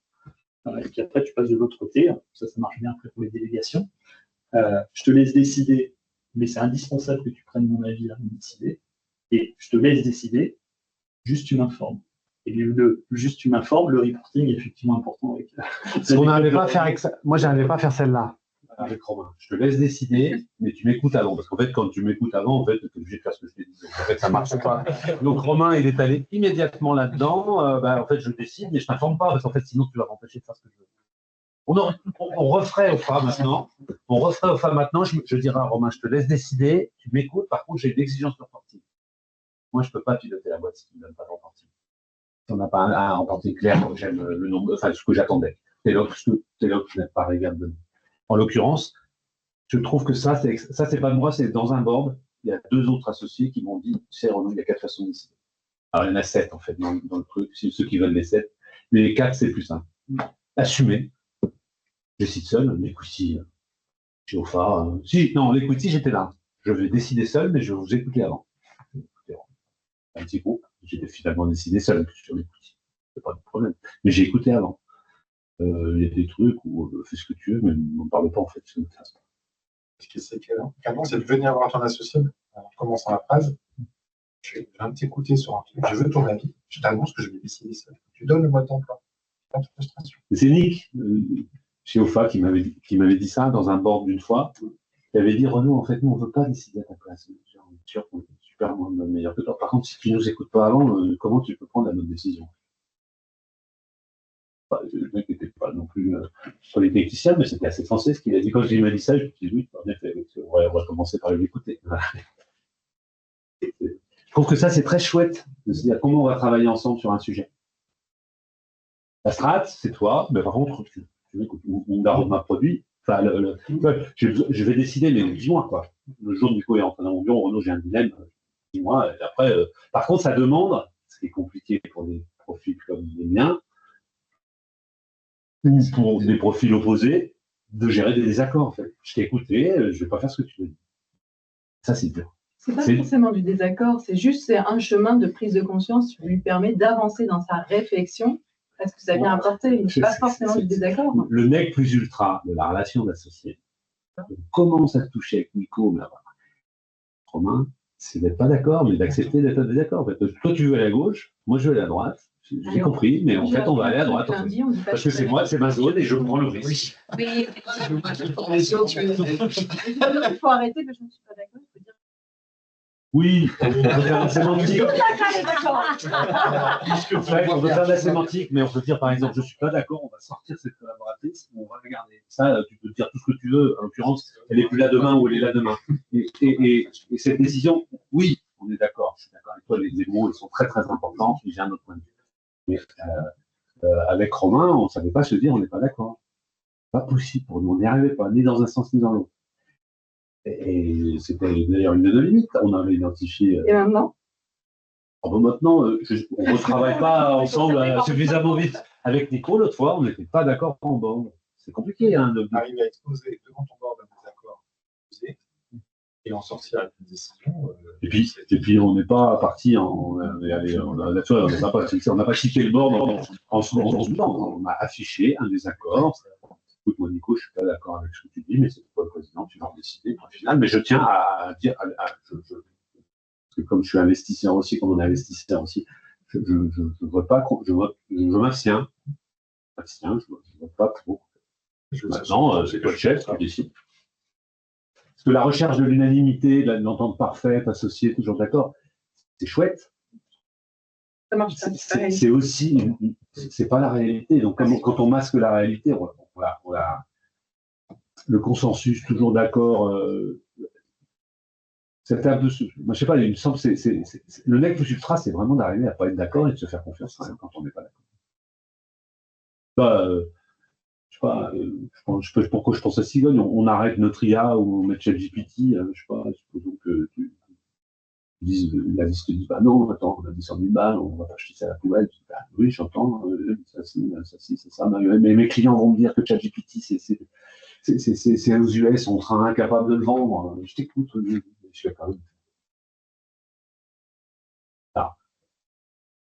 Et puis après, tu passes de l'autre côté. Ça marche bien après pour les délégations. Je te laisse décider, mais c'est indispensable que tu prennes mon avis avant de décider. Et je te laisse décider, juste tu m'informes. Et juste tu m'informes, le reporting est effectivement important. On n'arrivait pas à faire avec ça. Moi, je n'arrivais pas à faire celle-là avec Romain. Je te laisse décider, mais tu m'écoutes avant. Parce qu'en fait, quand tu m'écoutes avant, en fait, tu es obligé de faire ce que je t'ai dit. En fait, ça ne marche pas. Donc, Romain, il est allé immédiatement là-dedans. En fait, je décide, mais je ne t'informe pas, parce qu'en fait, sinon, tu vas m'empêcher de faire ce que je veux. On referait au FA maintenant. Je dirais à Romain, je te laisse décider, tu m'écoutes. Par contre, j'ai une exigence de reporting. Moi, je ne peux pas piloter la boîte si tu ne me donnes pas de reporting. Si on n'a pas un reporting clair, j'aime le nombre, enfin, ce que j'attendais. C'est là que tu n'as pas arrivé à me donner. En l'occurrence, je trouve que ça, c'est pas de moi, c'est dans un board. Il y a 2 autres associés qui m'ont dit, tu sais, Renaud, il y a 4 façons de décider. Alors, il y en a 7, en fait, dans le truc, ceux qui veulent les 7. Mais les 4, c'est plus simple. Assumer. Je cite seul, l'equity, chez OFA. L'equity, j'étais là. Je vais décider seul, mais je vais vous écouter avant. Un petit groupe, j'ai finalement décidé seul sur l'equity. C'est pas de problème. Mais j'ai écouté avant. Il y a des trucs où fais ce que tu veux, mais n'en parle pas en fait. Ce qui c'est qu'avant, c'est de venir voir ton associé en commençant la phrase. Je viens de t'écouter sur un truc, je veux ton avis, je t'annonce que je vais décider seul. Tu donnes le mot d'emploi. Pas de frustration. C'est Nick, chez OFA, qui m'avait dit ça dans un board d'une fois. Il avait dit Renaud, en fait, nous, on ne veut pas décider à ta place. On est sûr qu'on est super meilleur que toi. Par contre, si tu ne nous écoutes pas avant, comment tu peux prendre la bonne décision? Le mec n'était pas non plus politicien, mais c'était assez sensé ce qu'il a dit. Quand il m'a dit ça, je me suis dit oui, en effet, on va commencer par l'écouter. Je trouve que ça, c'est très chouette de se dire comment on va travailler ensemble sur un sujet. La strat, c'est toi, mais par contre, tu m'écoutes. Ou la roadmap produit. Enfin, je vais décider, mais dis-moi, quoi. Le jour du coup, en train de Renaud, j'ai un dilemme, dis-moi. Et après, par contre, ça demande, ce qui est compliqué pour des profils comme les miens, ou pour des profils opposés, de gérer des désaccords, en fait. Je t'ai écouté, je ne vais pas faire ce que tu veux dire. Ça, c'est dur. C'est pas forcément du désaccord, c'est un chemin de prise de conscience qui lui permet d'avancer dans sa réflexion à ce que ça vient apporter. Mais c'est pas forcément du désaccord. Le nec plus ultra de la relation d'associé. On commence à se toucher avec Nico, mais Romain, c'est d'être pas d'accord, mais d'accepter d'être en désaccord. En fait, toi, tu veux aller à gauche, moi, je veux aller à droite. J'ai compris, mais en fait, on va aller à droite. En fait. Parce que c'est moi, c'est ma zone et je prends le risque. Oui. Il faut arrêter que je ne suis pas d'accord. Oui, on peut faire la sémantique. On peut faire de la sémantique, mais on peut dire par exemple, je ne suis pas d'accord, on va sortir cette collaboratrice, on va regarder. Ça, tu peux dire tout ce que tu veux. En l'occurrence, elle n'est plus là demain ou elle est là demain. Et cette décision, oui, on est d'accord. Je suis d'accord avec toi, les mots, ils sont très très importants, mais j'ai un autre point de vue. Mais avec Romain, on ne savait pas se dire on n'est pas d'accord. Pas possible pour nous, on n'y arrivait pas, ni dans un sens ni dans l'autre. Et c'était d'ailleurs une de nos limites. On avait identifié. Et maintenant? Maintenant, on ne travaille pas ensemble suffisamment vite. Avec Nico, l'autre fois, on n'était pas d'accord en bord. C'est compliqué. Hein, Arriver à exposer devant ton bord d'un désaccord et en sortir avec une décision. Et puis on n'est pas parti on n'a pas quitté le bord en se disant, on a affiché un désaccord. Écoute, moi, Nico, je ne suis pas d'accord avec ce que tu dis, mais c'est toi le président, tu vas en décider au final. Mais je tiens à dire, parce que comme je suis investisseur aussi, comme on est investisseur aussi, je vote pas, je m'abstiens. Je vote pas pour. Maintenant, c'est toi le chef, tu décides. Parce que la recherche de l'unanimité, de l'entente parfaite, associée, toujours d'accord, c'est chouette. Ça marche pas. C'est aussi, c'est pas la réalité. Donc quand on masque la réalité, le consensus, toujours d'accord. C'était un peu, moi, je sais pas, il me semble, le nec plus ultra, c'est vraiment d'arriver à pas être d'accord et de se faire confiance quand on n'est pas d'accord. Je sais pas, pourquoi je pense à Cigogne, on arrête notre IA ou on met ChatGPT, je sais pas, supposons que la liste dit, bah non, attends, on a 10 000 balles, on va pas acheter ça à la poubelle. Bah, oui, j'entends, ça, mais mes clients vont me dire que ChatGPT, c'est aux US, on sera incapable de le vendre. Je t'écoute, je suis d'accord.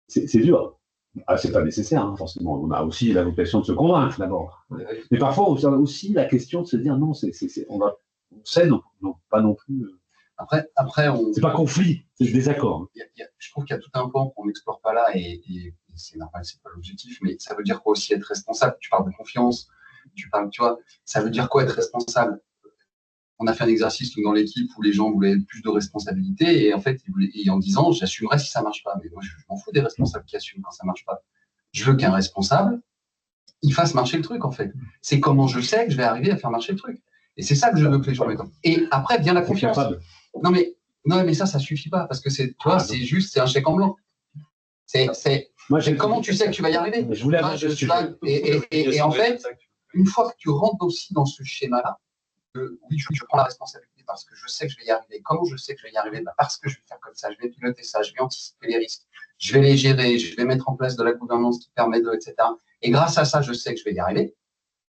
C'est dur. C'est pas nécessaire, hein, forcément. On a aussi la vocation de se convaincre d'abord. Mais parfois, on a aussi la question de se dire non, on sait non, pas non plus. Après, c'est pas conflit, c'est désaccord. Je trouve qu'il y a tout un pan qu'on n'explore pas là, et c'est normal, c'est pas l'objectif, mais ça veut dire quoi aussi être responsable? Tu parles de confiance, tu vois, ça veut dire quoi être responsable? On a fait un exercice dans l'équipe où les gens voulaient plus de responsabilité, et en fait, en disant, j'assumerai si ça marche pas. Mais moi, je m'en fous des responsables qui assument quand ça marche pas. Je veux qu'un responsable, il fasse marcher le truc, en fait. C'est comment je sais que je vais arriver à faire marcher le truc. Et c'est ça que je veux que les gens mettent. Et après vient la confiance. Non, mais ça suffit pas, parce que c'est un chèque en blanc. Comment tu sais que tu vas y arriver? Et en fait, une fois que tu rentres aussi dans ce schéma-là, oui, je prends la responsabilité parce que je sais que je vais y arriver. Comment je sais que je vais y arriver? Parce que je vais faire comme ça, je vais piloter ça, je vais anticiper les risques, je vais les gérer, je vais mettre en place de la gouvernance qui permet de, etc. Et grâce à ça, je sais que je vais y arriver.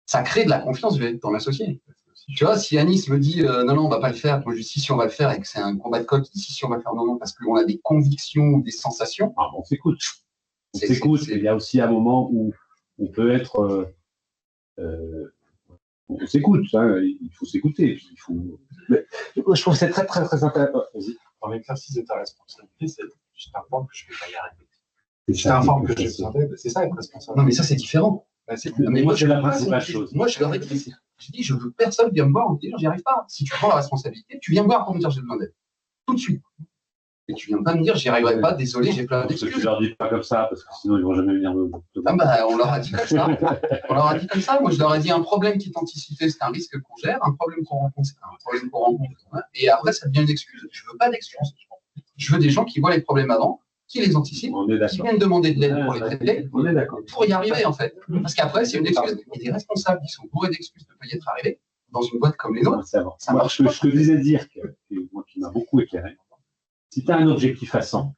Ça crée de la confiance dans l'associé. Tu vois, si Anis me dit non, on va pas le faire, moi je dis si on va le faire, et que c'est un combat de coq qui dit si on va le faire, non, parce qu'on a des convictions ou des sensations. On s'écoute. On s'écoute. Il y a aussi un moment où on peut être. On s'écoute, hein, il faut s'écouter. Mais, je trouve que c'est très, très, très intéressant. Dans l'exercice de ta responsabilité, c'est je t'informe que je ne vais pas y arriver. Je t'informe que je vais c'est ça être responsable. Non, mais ça, c'est différent. Mais moi, c'est la principale chose. Moi, je leur ai dit, je veux personne vienne me voir en me disant, j'y arrive pas. Si tu prends la responsabilité, tu viens me voir pour me dire, j'ai besoin d'aide. Tout de suite. Et tu viens pas me dire, j'y arriverai pas, désolé, j'ai plein d'excuses. Tu leur dis pas comme ça, parce que sinon, ils vont jamais venir me. On leur a dit comme ça. Moi, je leur ai dit, un problème qui est anticipé, c'est un risque qu'on gère. Un problème qu'on rencontre, c'est un problème qu'on rencontre. Et après, ça devient une excuse. Je veux pas d'excuses. Je veux des gens qui voient les problèmes avant, qui les anticipent, qui viennent demander de l'aide pour les traiter, pour y arriver, en fait. Parce qu'après, c'est une excuse. Et des responsables qui sont bourrés d'excuses de ne pas y être arrivés, dans une boîte comme les autres, ça marche pas. Ce que disait Dirk, moi qui m'a beaucoup éclairé, si tu as un objectif à 100,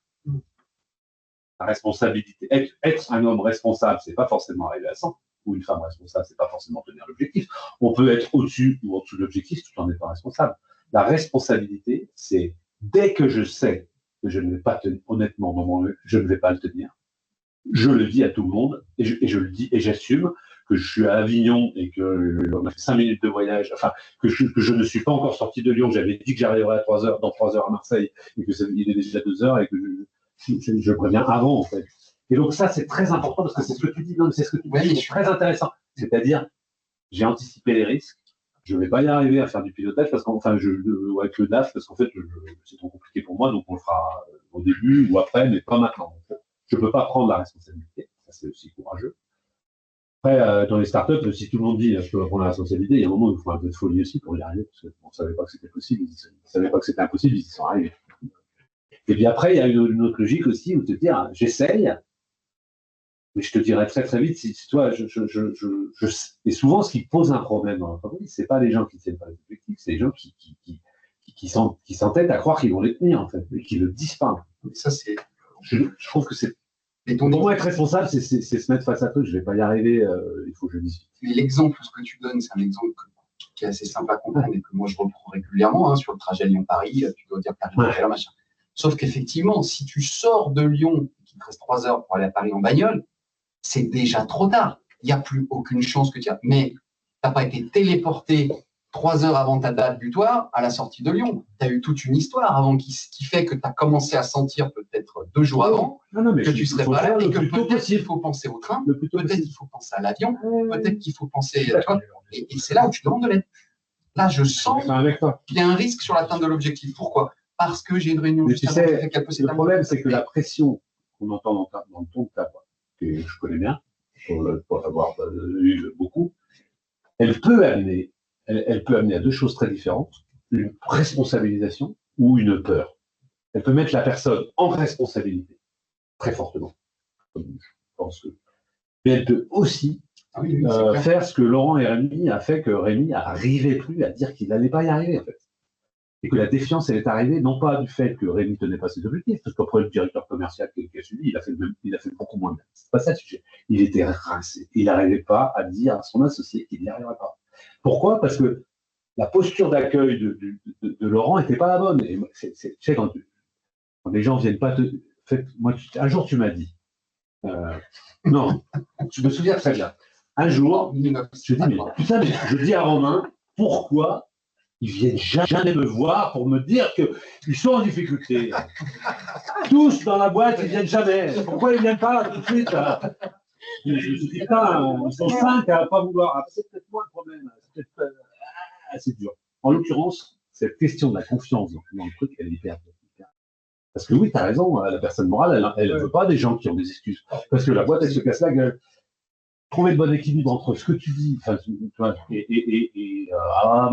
la responsabilité, être un homme responsable, c'est pas forcément arriver à 100, ou une femme responsable, c'est pas forcément tenir l'objectif. On peut être au-dessus ou en dessous de l'objectif tout en n'étant pas responsable. La responsabilité, c'est dès que je sais que je ne vais pas tenir, honnêtement, je ne vais pas le tenir, je le dis à tout le monde, et je le dis, et j'assume que je suis à Avignon et qu'on a fait 5 minutes de voyage, enfin, que je ne suis pas encore sorti de Lyon, j'avais dit que j'arriverais à 3 heures, dans 3 heures à Marseille, et que il est déjà 2 heures, et que je préviens avant, en fait. Et donc ça, c'est très important, parce que c'est ce que tu dis, c'est ce que tu dis, c'est très intéressant. C'est-à-dire, j'ai anticipé les risques, je ne vais pas y arriver à faire du pilotage, avec le DAF, parce qu'en fait, c'est trop compliqué pour moi, donc on le fera au début ou après, mais pas maintenant. Je ne peux pas prendre la responsabilité, ça c'est aussi courageux. Après, dans les startups, si tout le monde dit je peux prendre la responsabilité, il y a un moment où il faut un peu de folie aussi pour y arriver, parce qu'on ne savait pas que c'était possible, ils ne savaient pas que c'était impossible, ils y sont arrivés. Et puis après, il y a une autre logique aussi, où te dire j'essaye, Mais je te dirais très très vite, si toi, et souvent, ce qui pose un problème dans l'entreprise, c'est pas les gens qui tiennent pas les objectifs, c'est les gens qui s'entêtent à croire qu'ils vont les tenir, en fait, et qui le disent pas. Ça, c'est. Je trouve que c'est. Mais Pour moi, être responsable, c'est se mettre face à tout. Je vais pas y arriver, il faut que je dise. Mais l'exemple, ce que tu donnes, c'est un exemple qui est assez simple à comprendre et que moi je reprends régulièrement, hein, sur le trajet Lyon-Paris, tu dois dire là, machin. Sauf qu'effectivement, si tu sors de Lyon, qu'il te reste 3 heures pour aller à Paris en bagnole, c'est déjà trop tard. Il n'y a plus aucune chance que tu as. Mais tu n'as pas été téléporté 3 heures avant ta date butoir à la sortie de Lyon. Tu as eu toute une histoire avant qui fait que tu as commencé à sentir peut-être 2 jours avant que tu ne serais pas là et que peut-être il faut penser au train, peut-être qu'il faut penser à l'avion, peut-être qu'il faut penser à toi. Et c'est là où tu demandes de l'aide. Là, je sens qu'il y a un risque sur l'atteinte de l'objectif. Pourquoi? Parce que j'ai une réunion mais juste tu avant. sais, le problème, c'est que la pression qu'on entend dans le ton de ta voix, que je connais bien, pour l'avoir eu beaucoup, elle peut amener à 2 choses très différentes, une responsabilisation ou une peur. Elle peut mettre la personne en responsabilité, très fortement, comme je pense que. Mais elle peut aussi faire ce que Laurent et Rémi a fait, que Rémi n'arrivait plus à dire qu'il n'allait pas y arriver, en fait. Et que la défiance, elle est arrivée, non pas du fait que Rémi ne tenait pas ses objectifs, parce qu'après le directeur commercial qui a suivi, il a fait beaucoup moins bien. C'est pas ça le sujet. Il était rincé. Il n'arrivait pas à dire à son associé qu'il n'y arriverait pas. Pourquoi? Parce que la posture d'accueil de Laurent n'était pas la bonne. Et tu sais, quand les gens ne viennent pas te. Moi, un jour, tu m'as dit. Non, je me souviens très bien. Un jour, je dis, mais putain, je dis à Romain, pourquoi ils viennent jamais me voir pour me dire qu'ils sont en difficulté. Tous dans la boîte, ils viennent jamais. Pourquoi ils viennent pas tout de suite? Je me dis, putain, ils sont 5 à pas vouloir. Ah, c'est peut-être moi le problème. C'est dur. En l'occurrence, cette question de la confiance dans le truc, elle est hyper. Parce que oui, tu as raison, la personne morale, elle ne veut pas des gens qui ont des excuses. Parce que la boîte, elle se casse la gueule. Trouver le bon équilibre entre ce que tu dis, au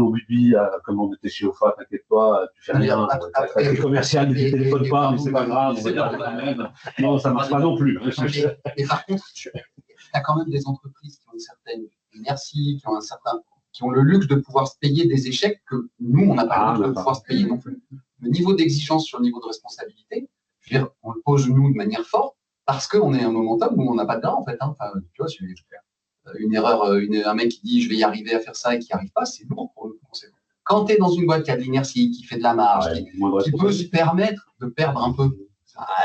but de vie, comme on était chez OFA, t'inquiète pas, tu fais rien, t'es commercial, ne te téléphone pas, mais c'est pas grave, on va dire quand même. Non, ça marche pas non plus. Mais par contre, tu as quand même des entreprises qui ont une certaine inertie, qui ont le luxe de pouvoir se payer des échecs que nous, on n'a pas le luxe de pouvoir se payer non plus. Le niveau d'exigence sur le niveau de responsabilité, je veux dire, on le pose nous de manière forte, parce qu'on est un momentum où on n'a pas de gras, en fait. Hein. Enfin, tu vois, une erreur, un mec qui dit je vais y arriver à faire ça et qui n'y arrive pas, c'est lourd pour le conseil. Quand tu es dans une boîte qui a de l'inertie, qui fait de la marge, qui peut se permettre de perdre un peu,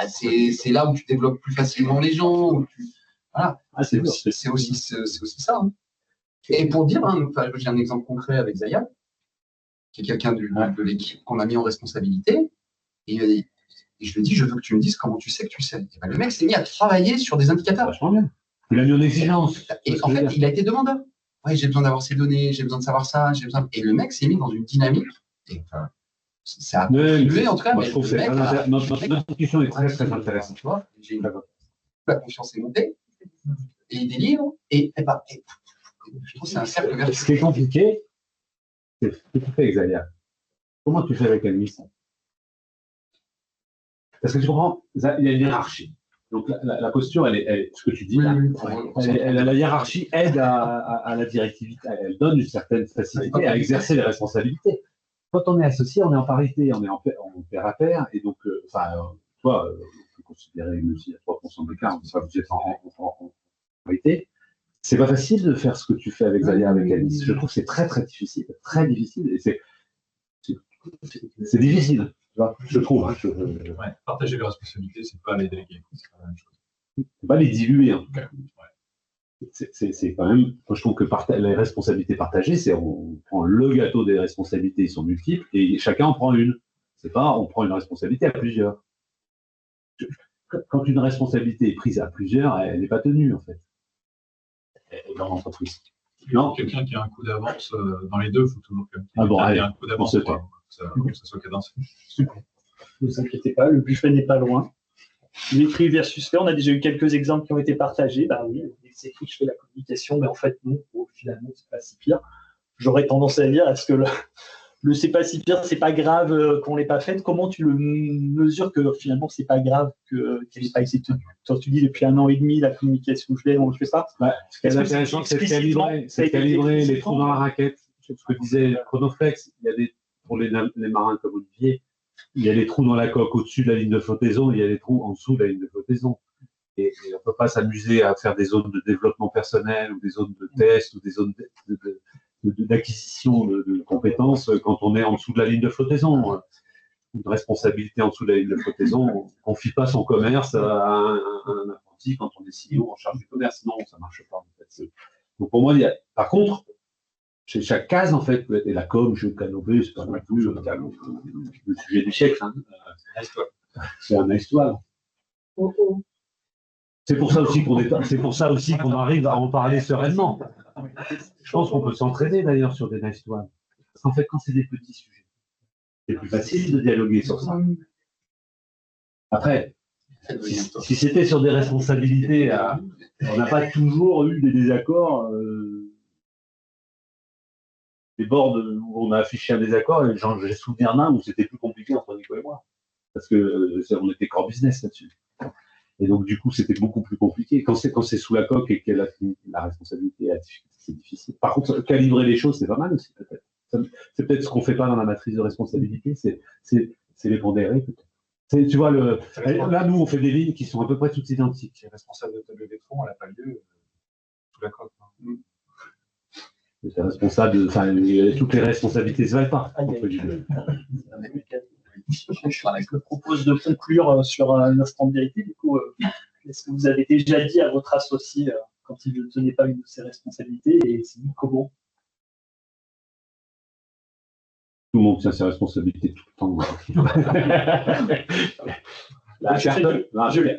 c'est là où tu développes plus facilement les gens. Voilà. C'est aussi ça. Hein. Et pour dire, j'ai un exemple concret avec Zaya, qui est quelqu'un de l'équipe qu'on a mis en responsabilité, et je lui ai dit, je veux que tu me dises comment tu sais que tu sais. Et ben, le mec s'est mis à travailler sur des indicateurs. Vachement bien. Il a mis en exigence. Et en fait, il a été demandeur. Ouais, j'ai besoin d'avoir ces données, j'ai besoin de savoir ça, Et le mec s'est mis dans une dynamique. Et, ça a contribué, en tout cas. Moi, je trouve que notre discussion est très, très intéressante. Tu vois, la confiance est montée, et il délivre, et je trouve que c'est un cercle vertueux. Ce qui est compliqué, c'est ce que tu fais avec Zaya. Comment tu fais avec Alice? Parce que tu comprends, il y a une hiérarchie. Donc la posture, elle est ce que tu dis là, la hiérarchie aide à la directivité, elle donne une certaine facilité à exercer les responsabilités. Quand on est associé, on est en parité, on est en pair à pair, et donc, toi, on peut considérer aussi à 3% d'écart, vous êtes en parité. C'est pas facile de faire ce que tu fais avec Zaya, avec Alice. Je trouve que c'est très très difficile, et c'est difficile. Je trouve. Partager les responsabilités, c'est pas les déléguer. C'est pas la même chose. Pas les diluer, en tout cas. C'est quand même. Moi, je trouve que les responsabilités partagées, c'est on prend le gâteau des responsabilités, ils sont multiples, et chacun en prend une. C'est pas on prend une responsabilité à plusieurs. Quand une responsabilité est prise à plusieurs, elle n'est pas tenue, en fait. Dans l'entreprise. Quelqu'un qui a un coup d'avance dans les deux, il faut toujours que quelqu'un ait un coup d'avance. Que ça soit cadencé. Super. Ne vous inquiétez pas, le buffet n'est pas loin. L'écrit versus fait, on a déjà eu quelques exemples qui ont été partagés. Bah oui, c'est écrit, je fais la communication, mais en fait, non, finalement, c'est pas si pire. J'aurais tendance à dire, est-ce que le c'est pas si pire, c'est pas grave qu'on l'ait pas faite. Comment tu le mesures que finalement c'est pas grave qu'elle n'ait pas été tenue? Toi, tu dis depuis 1 an et demi, la communication je l'ai, on fait ça. Ce qui est intéressant, c'est de calibrer les trous dans la raquette. C'est ce que disait Chronoflex. Il y a pour les marins comme Olivier, il y a les trous dans la coque au-dessus de la ligne de flottaison, il y a les trous en dessous de la ligne de flottaison. Et on ne peut pas s'amuser à faire des zones de développement personnel ou des zones de test ou des zones d'acquisition de compétences quand on est en dessous de la ligne de flottaison. Une responsabilité en dessous de la ligne de flottaison, on ne confie pas son commerce à un apprenti quand on est CEO en charge du commerce. Non, ça ne marche pas. En fait. Donc pour moi, par contre, chez chaque case, en fait, et la com, jeu de canopée, c'est pas non plus le sujet du siècle. Hein. C'est un histoire. C'est pour ça aussi qu'on arrive à en parler sereinement. Je pense qu'on peut s'entraîner d'ailleurs sur des nice to have. Parce qu'en fait, quand c'est des petits sujets, c'est plus facile de dialoguer sur ça. Après, si c'était sur des responsabilités, on n'a pas toujours eu des désaccords, des boards où on a affiché un désaccord, et j'ai souvenir d'un où c'était plus compliqué entre Nico et moi. Parce qu'on était core business là-dessus. Et donc, du coup, c'était beaucoup plus compliqué. Quand c'est sous la coque et que la responsabilité, c'est difficile. Par contre, calibrer les choses, c'est pas mal aussi, peut-être. C'est peut-être ce qu'on ne fait pas dans la matrice de responsabilité, c'est les pondérer, peut-être. Tu vois, là, nous, on fait des lignes qui sont à peu près toutes identiques. Les responsables de table de fonds, elle n'a pas lieu sous la coque. C'est responsable, toutes les responsabilités ne se valent pas. Je propose de conclure sur un instant de vérité. Du coup, est-ce que vous avez déjà dit à votre associé quand il ne tenait pas une de ses responsabilités et c'est dit comment? Tout le monde tient ses responsabilités tout le temps.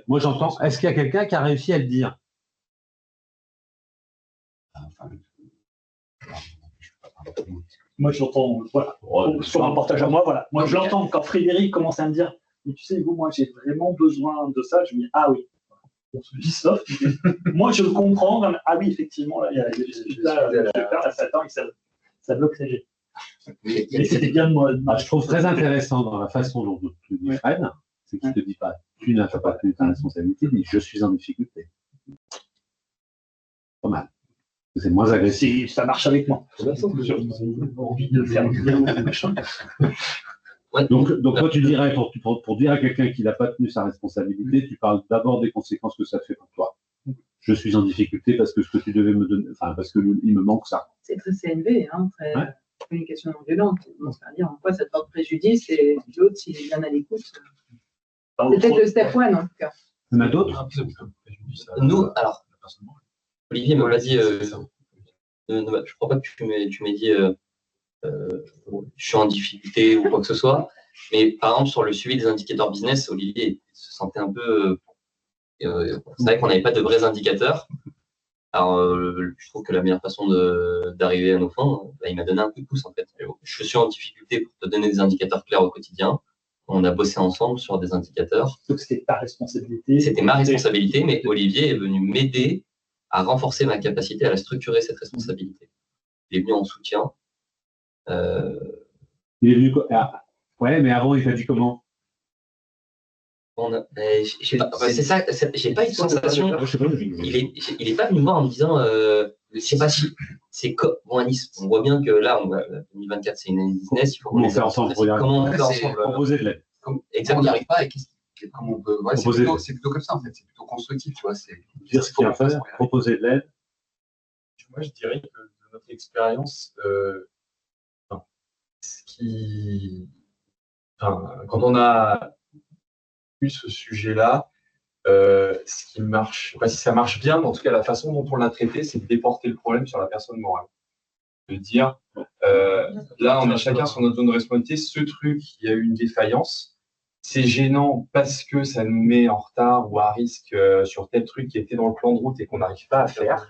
Moi, j'entends. Est-ce qu'il y a quelqu'un qui a réussi à le dire? Moi, j'entends, voilà, sur mon partage à moi, voilà. Moi, je l'entends quand Frédéric commence à me dire, mais tu sais, moi, j'ai vraiment besoin de ça. Je me dis, ah oui, on se dit soft. Moi, je le comprends. Ah oui, effectivement, là, ça bloque CG. Et c'était bien de moi. Je trouve très intéressant dans la façon dont tu dis Fred, c'est qu'il ne te dit pas, tu n'as pas tenu ta responsabilité, mais je suis en difficulté. Pas mal. C'est moins agressif. Ça marche avec moi. J'ai envie de faire bien machin. Donc toi, tu dirais, pour dire à quelqu'un qui n'a pas tenu sa responsabilité, tu parles d'abord des conséquences que ça fait pour toi. Je suis en difficulté parce que ce que tu devais me donner, parce qu'il me manque ça. C'est très CNV, hein, très communication non violente. C'est-à-dire en quoi ça te porte préjudice et l'autre, s'il est bien à l'écoute. C'est peut-être le step one en tout cas. Il y en a d'autres? Nous, alors, Olivier m'a dit, je ne crois pas que tu m'aies dit je suis en difficulté ou quoi que ce soit, mais par exemple sur le suivi des indicateurs business, Olivier se sentait un peu... c'est vrai qu'on n'avait pas de vrais indicateurs. Alors, je trouve que la meilleure façon d'arriver à nos fins, il m'a donné un coup de pouce en fait. Je suis en difficulté pour te donner des indicateurs clairs au quotidien. On a bossé ensemble sur des indicateurs. Donc c'était ta responsabilité. C'était ma responsabilité, mais Olivier est venu m'aider à renforcer ma capacité à la structurer, cette responsabilité. Il est venu en soutien. Il est venu quoi? Ouais, mais avant, il t'a dit comment? C'est ça, j'ai pas eu de sensation. Il est pas venu me voir en me disant je sais pas si c'est bon à Nice. On voit bien que là, 2024, c'est une année business. Il faut qu'on faire ensemble. Comment on fait ensemble? Proposer de l'aide. Exactement. On n'y arrive pas et comment on peut. Ouais, c'est plutôt comme ça en fait. C'est plutôt constructif, tu vois. C'est dire ce qu'il y a à faire, proposer de l'aide. Moi, je dirais que de notre expérience, quand on a eu ce sujet-là, ce qui marche, je ne sais pas si ça marche bien, mais en tout cas, la façon dont on l'a traité, c'est de déporter le problème sur la personne morale. De dire, là, on est chacun sur notre zone de responsabilité, ce truc, il y a eu une défaillance, c'est gênant parce que ça nous met en retard ou à risque sur tel truc qui était dans le plan de route et qu'on n'arrive pas à faire.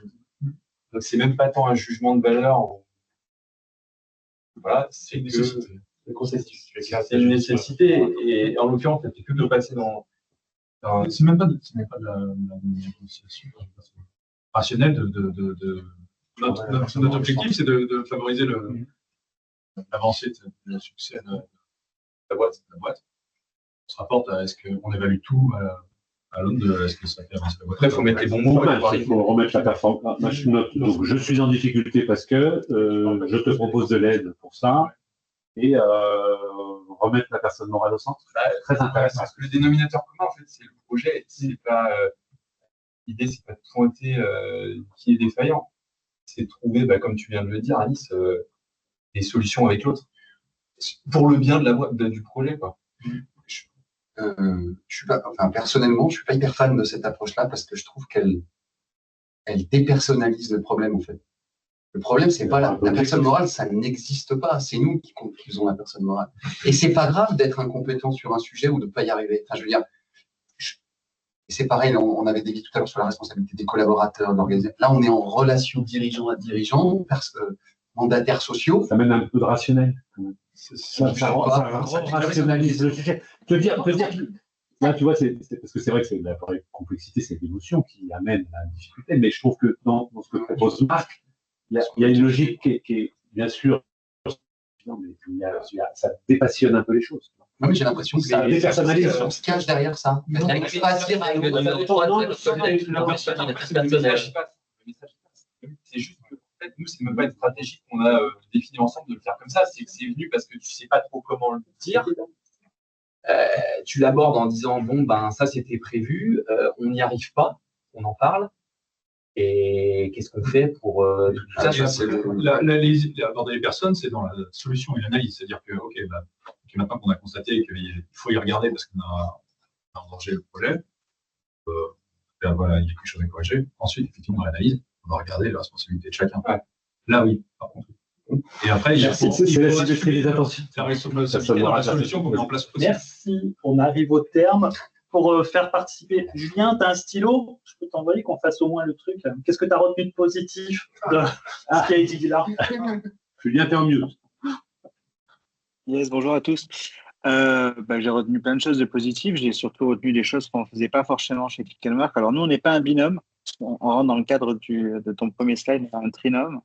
Donc, c'est même pas tant un jugement de valeur. Voilà, c'est une nécessité. Et en l'occurrence, ça fait que de passer dans. C'est même pas de la négociation rationnelle. Notre objectif, c'est de favoriser l'avancée de le succès de la boîte. On se rapporte à est-ce qu'on évalue tout à l'aune de est-ce que ça fait avancer la boîte. Après, il faut mettre les bons mots. Il faut remettre la performance. Moi, je note, donc, je suis en difficulté parce que je te propose de l'aide pour ça et remettre la personne morale au centre. Très intéressant. Parce que le dénominateur commun, en fait, c'est le projet. C'est pas l'idée, c'est pas de pointer qui est défaillant. C'est de trouver, comme tu viens de le dire, Alice, des solutions avec l'autre pour le bien de la boîte, du projet, quoi. Je suis pas, enfin, personnellement, je suis pas hyper fan de cette approche-là parce que je trouve qu'elle dépersonnalise le problème, en fait. Le problème, c'est pas la personne morale, ça n'existe pas. C'est nous qui faisons la personne morale. Et c'est pas grave d'être incompétent sur un sujet ou de pas y arriver. Enfin, je veux dire, c'est pareil, on avait dévié tout à l'heure sur la responsabilité des collaborateurs, de l'organisation. Là, on est en relation dirigeant à dirigeant, mandataires sociaux. Ça mène un peu de rationnel. Ça rationalise le sujet. Te dire, là, tu vois, parce que c'est vrai que c'est la vraie complexité, c'est l'émotion qui amène la difficulté, mais je trouve que dans ce que propose Marc, il y a une logique qui est bien sûr, mais ça dépassionne un peu les choses. Non, mais j'ai l'impression que ça dépersonnalise. On se cache derrière ça. C'est juste que, en fait, nous, c'est même pas une stratégie qu'on a définie ensemble de le faire comme ça. C'est que c'est venu parce que tu sais pas trop comment le dire. Tu l'abordes en disant, bon, ça, c'était prévu, on n'y arrive pas, on en parle. Et qu'est-ce qu'on fait pour tout ça? Aborder les personnes, c'est dans la solution et l'analyse. C'est-à-dire que, maintenant qu'on a constaté qu'il faut y regarder parce qu'on a engorgé le projet, voilà, il y a quelque chose à corriger. Ensuite, effectivement, dans l'analyse, on va regarder la responsabilité de chacun. Ouais. Là, oui, par contre. Et après, il faut la symétrie des attentions. Faire la solution qu'on met en place aussi. Merci. On arrive au terme. Pour faire participer, Julien, tu as un stylo? Je peux t'envoyer qu'on fasse au moins le truc. Qu'est-ce que tu as retenu de positif de ce qui a été dit là? Julien, t'es en mieux. Yes, bonjour à tous. J'ai retenu plein de choses de positives. J'ai surtout retenu des choses qu'on ne faisait pas forcément chez Click & Work. Alors nous, on n'est pas un binôme. On rentre dans le cadre de ton premier slide, un trinôme.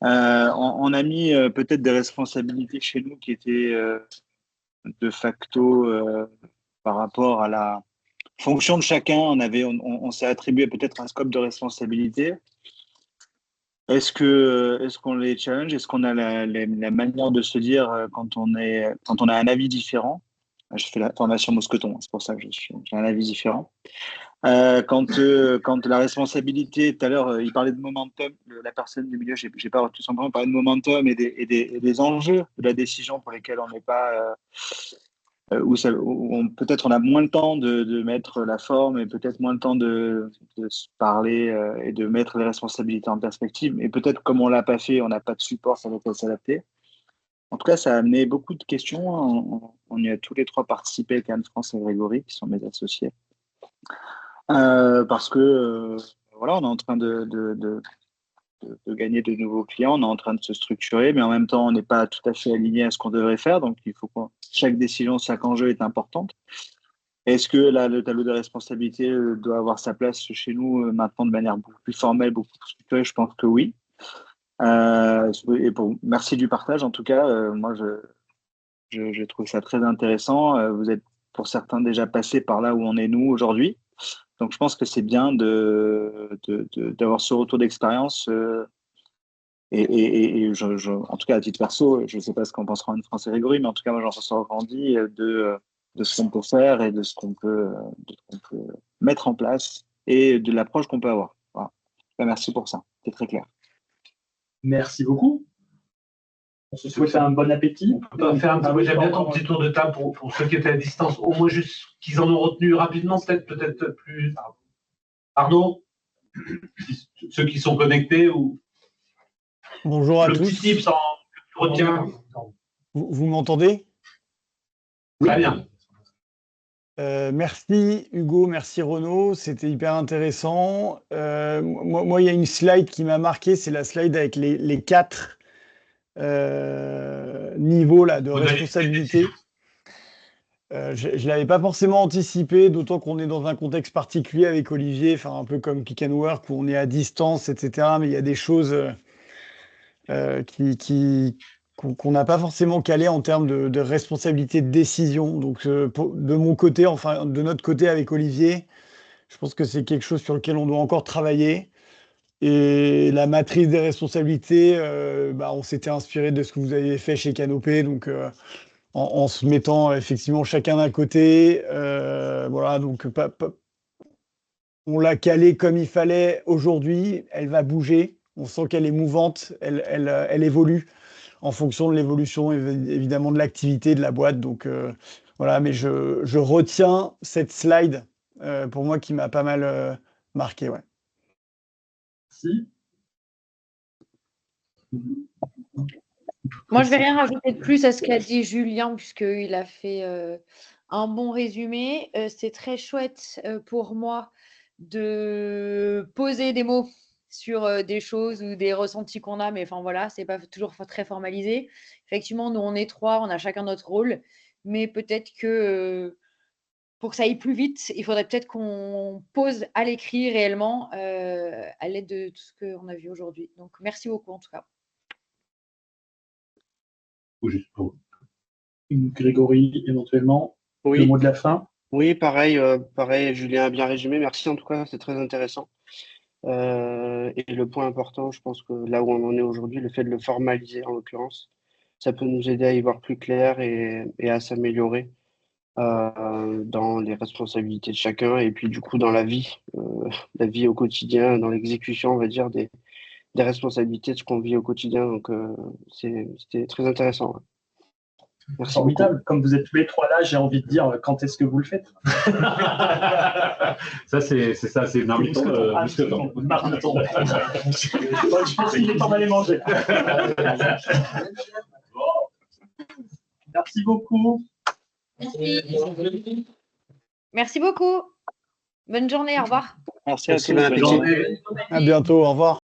On a mis peut-être des responsabilités chez nous qui étaient de facto par rapport à la fonction de chacun. On s'est attribué peut-être un scope de responsabilité. Est-ce qu'on les challenge? Est-ce qu'on a la manière de se dire quand on a un avis différent? Je fais la formation Mousqueton, c'est pour ça que j'ai un avis différent. Quand la responsabilité, tout à l'heure, il parlait de momentum, la personne du milieu, j'ai pas tout simplement parlé de momentum et des enjeux de la décision pour lesquels on n'est pas, où peut-être on a moins le temps de mettre la forme et peut-être moins le temps de se parler et de mettre les responsabilités en perspective. Et peut-être comme on l'a pas fait, on n'a pas de support sur lequel s'adapter. En tout cas, ça a amené beaucoup de questions. On y a tous les trois participé avec Anne-France et Grégory, qui sont mes associés. Parce que voilà, on est en train de gagner de nouveaux clients, on est en train de se structurer, mais en même temps, on n'est pas tout à fait aligné à ce qu'on devrait faire. Donc, il faut que chaque décision, chaque enjeu est importante. Est-ce que le tableau de responsabilité doit avoir sa place chez nous maintenant de manière beaucoup plus formelle, beaucoup plus structurée? Je pense que oui. Et merci du partage. En tout cas, moi, je trouve ça très intéressant. Vous êtes pour certains déjà passés par là où on est nous aujourd'hui. Donc, je pense que c'est bien d'avoir ce retour d'expérience. En tout cas, à titre perso, je ne sais pas ce qu'en pensera Anne-France et Grégory, mais en tout cas, moi, j'en ressors grandi de ce qu'on peut faire et de ce qu'on peut mettre en place et de l'approche qu'on peut avoir. Voilà. Merci pour ça. C'est très clair. Merci beaucoup. On se souhaite un bon appétit. On peut faire j'aime bien ton petit tour de table pour ceux qui étaient à distance, au moins juste qu'ils en ont retenu rapidement, peut-être plus. Arnaud, ceux qui sont connectés ou. Bonjour à tous. Le petit tip sans retiens. Vous m'entendez? Oui. Très bien. Merci Hugo, merci Renaud, c'était hyper intéressant. Moi, il y a une slide qui m'a marqué, c'est la slide avec les 4 niveaux là, de responsabilité. Je ne l'avais pas forcément anticipé, d'autant qu'on est dans un contexte particulier avec Olivier, un peu comme Click & Work, où on est à distance, etc. Mais il y a des choses qui qu'on n'a pas forcément calé en termes de responsabilité de décision. Donc, de mon côté, enfin, de notre côté avec Olivier, je pense que c'est quelque chose sur lequel on doit encore travailler. Et la matrice des responsabilités, on s'était inspiré de ce que vous avez fait chez Canopé, donc en se mettant effectivement chacun d'un côté. Voilà, donc on l'a calée comme il fallait aujourd'hui. Elle va bouger. On sent qu'elle est mouvante. Elle évolue en fonction de l'évolution évidemment de l'activité de la boîte. Donc voilà, mais je retiens cette slide pour moi qui m'a pas mal marqué. Ouais. Merci. Moi, je vais rien rajouter de plus à ce qu'a dit Julien, puisqu'il a fait un bon résumé. C'est très chouette pour moi de poser des mots sur des choses ou des ressentis qu'on a, mais enfin voilà, c'est pas toujours très formalisé. Effectivement, nous, on est 3, on a chacun notre rôle, mais peut-être que pour que ça aille plus vite, il faudrait peut-être qu'on pose à l'écrit réellement à l'aide de tout ce qu'on a vu aujourd'hui. Donc, merci beaucoup en tout cas. Grégory, éventuellement, oui. Le mot de la fin. Oui, pareil, Julien a bien résumé. Merci en tout cas, c'est très intéressant. Et le point important, je pense que là où on en est aujourd'hui, le fait de le formaliser en l'occurrence, ça peut nous aider à y voir plus clair et à s'améliorer dans les responsabilités de chacun et puis du coup dans la vie au quotidien, dans l'exécution, on va dire, des responsabilités de ce qu'on vit au quotidien. Donc, c'était très intéressant. Ouais. Merci formidable. beaucoup. Comme vous êtes tous les 3 là, j'ai envie de dire quand est-ce que vous le faites. Ça, c'est Marmiton. Marmiton. Je pense qu'il est temps d'aller manger. Bon. Merci beaucoup. Merci. Merci beaucoup. Bonne journée, au revoir. Merci à tous. À bientôt, au revoir.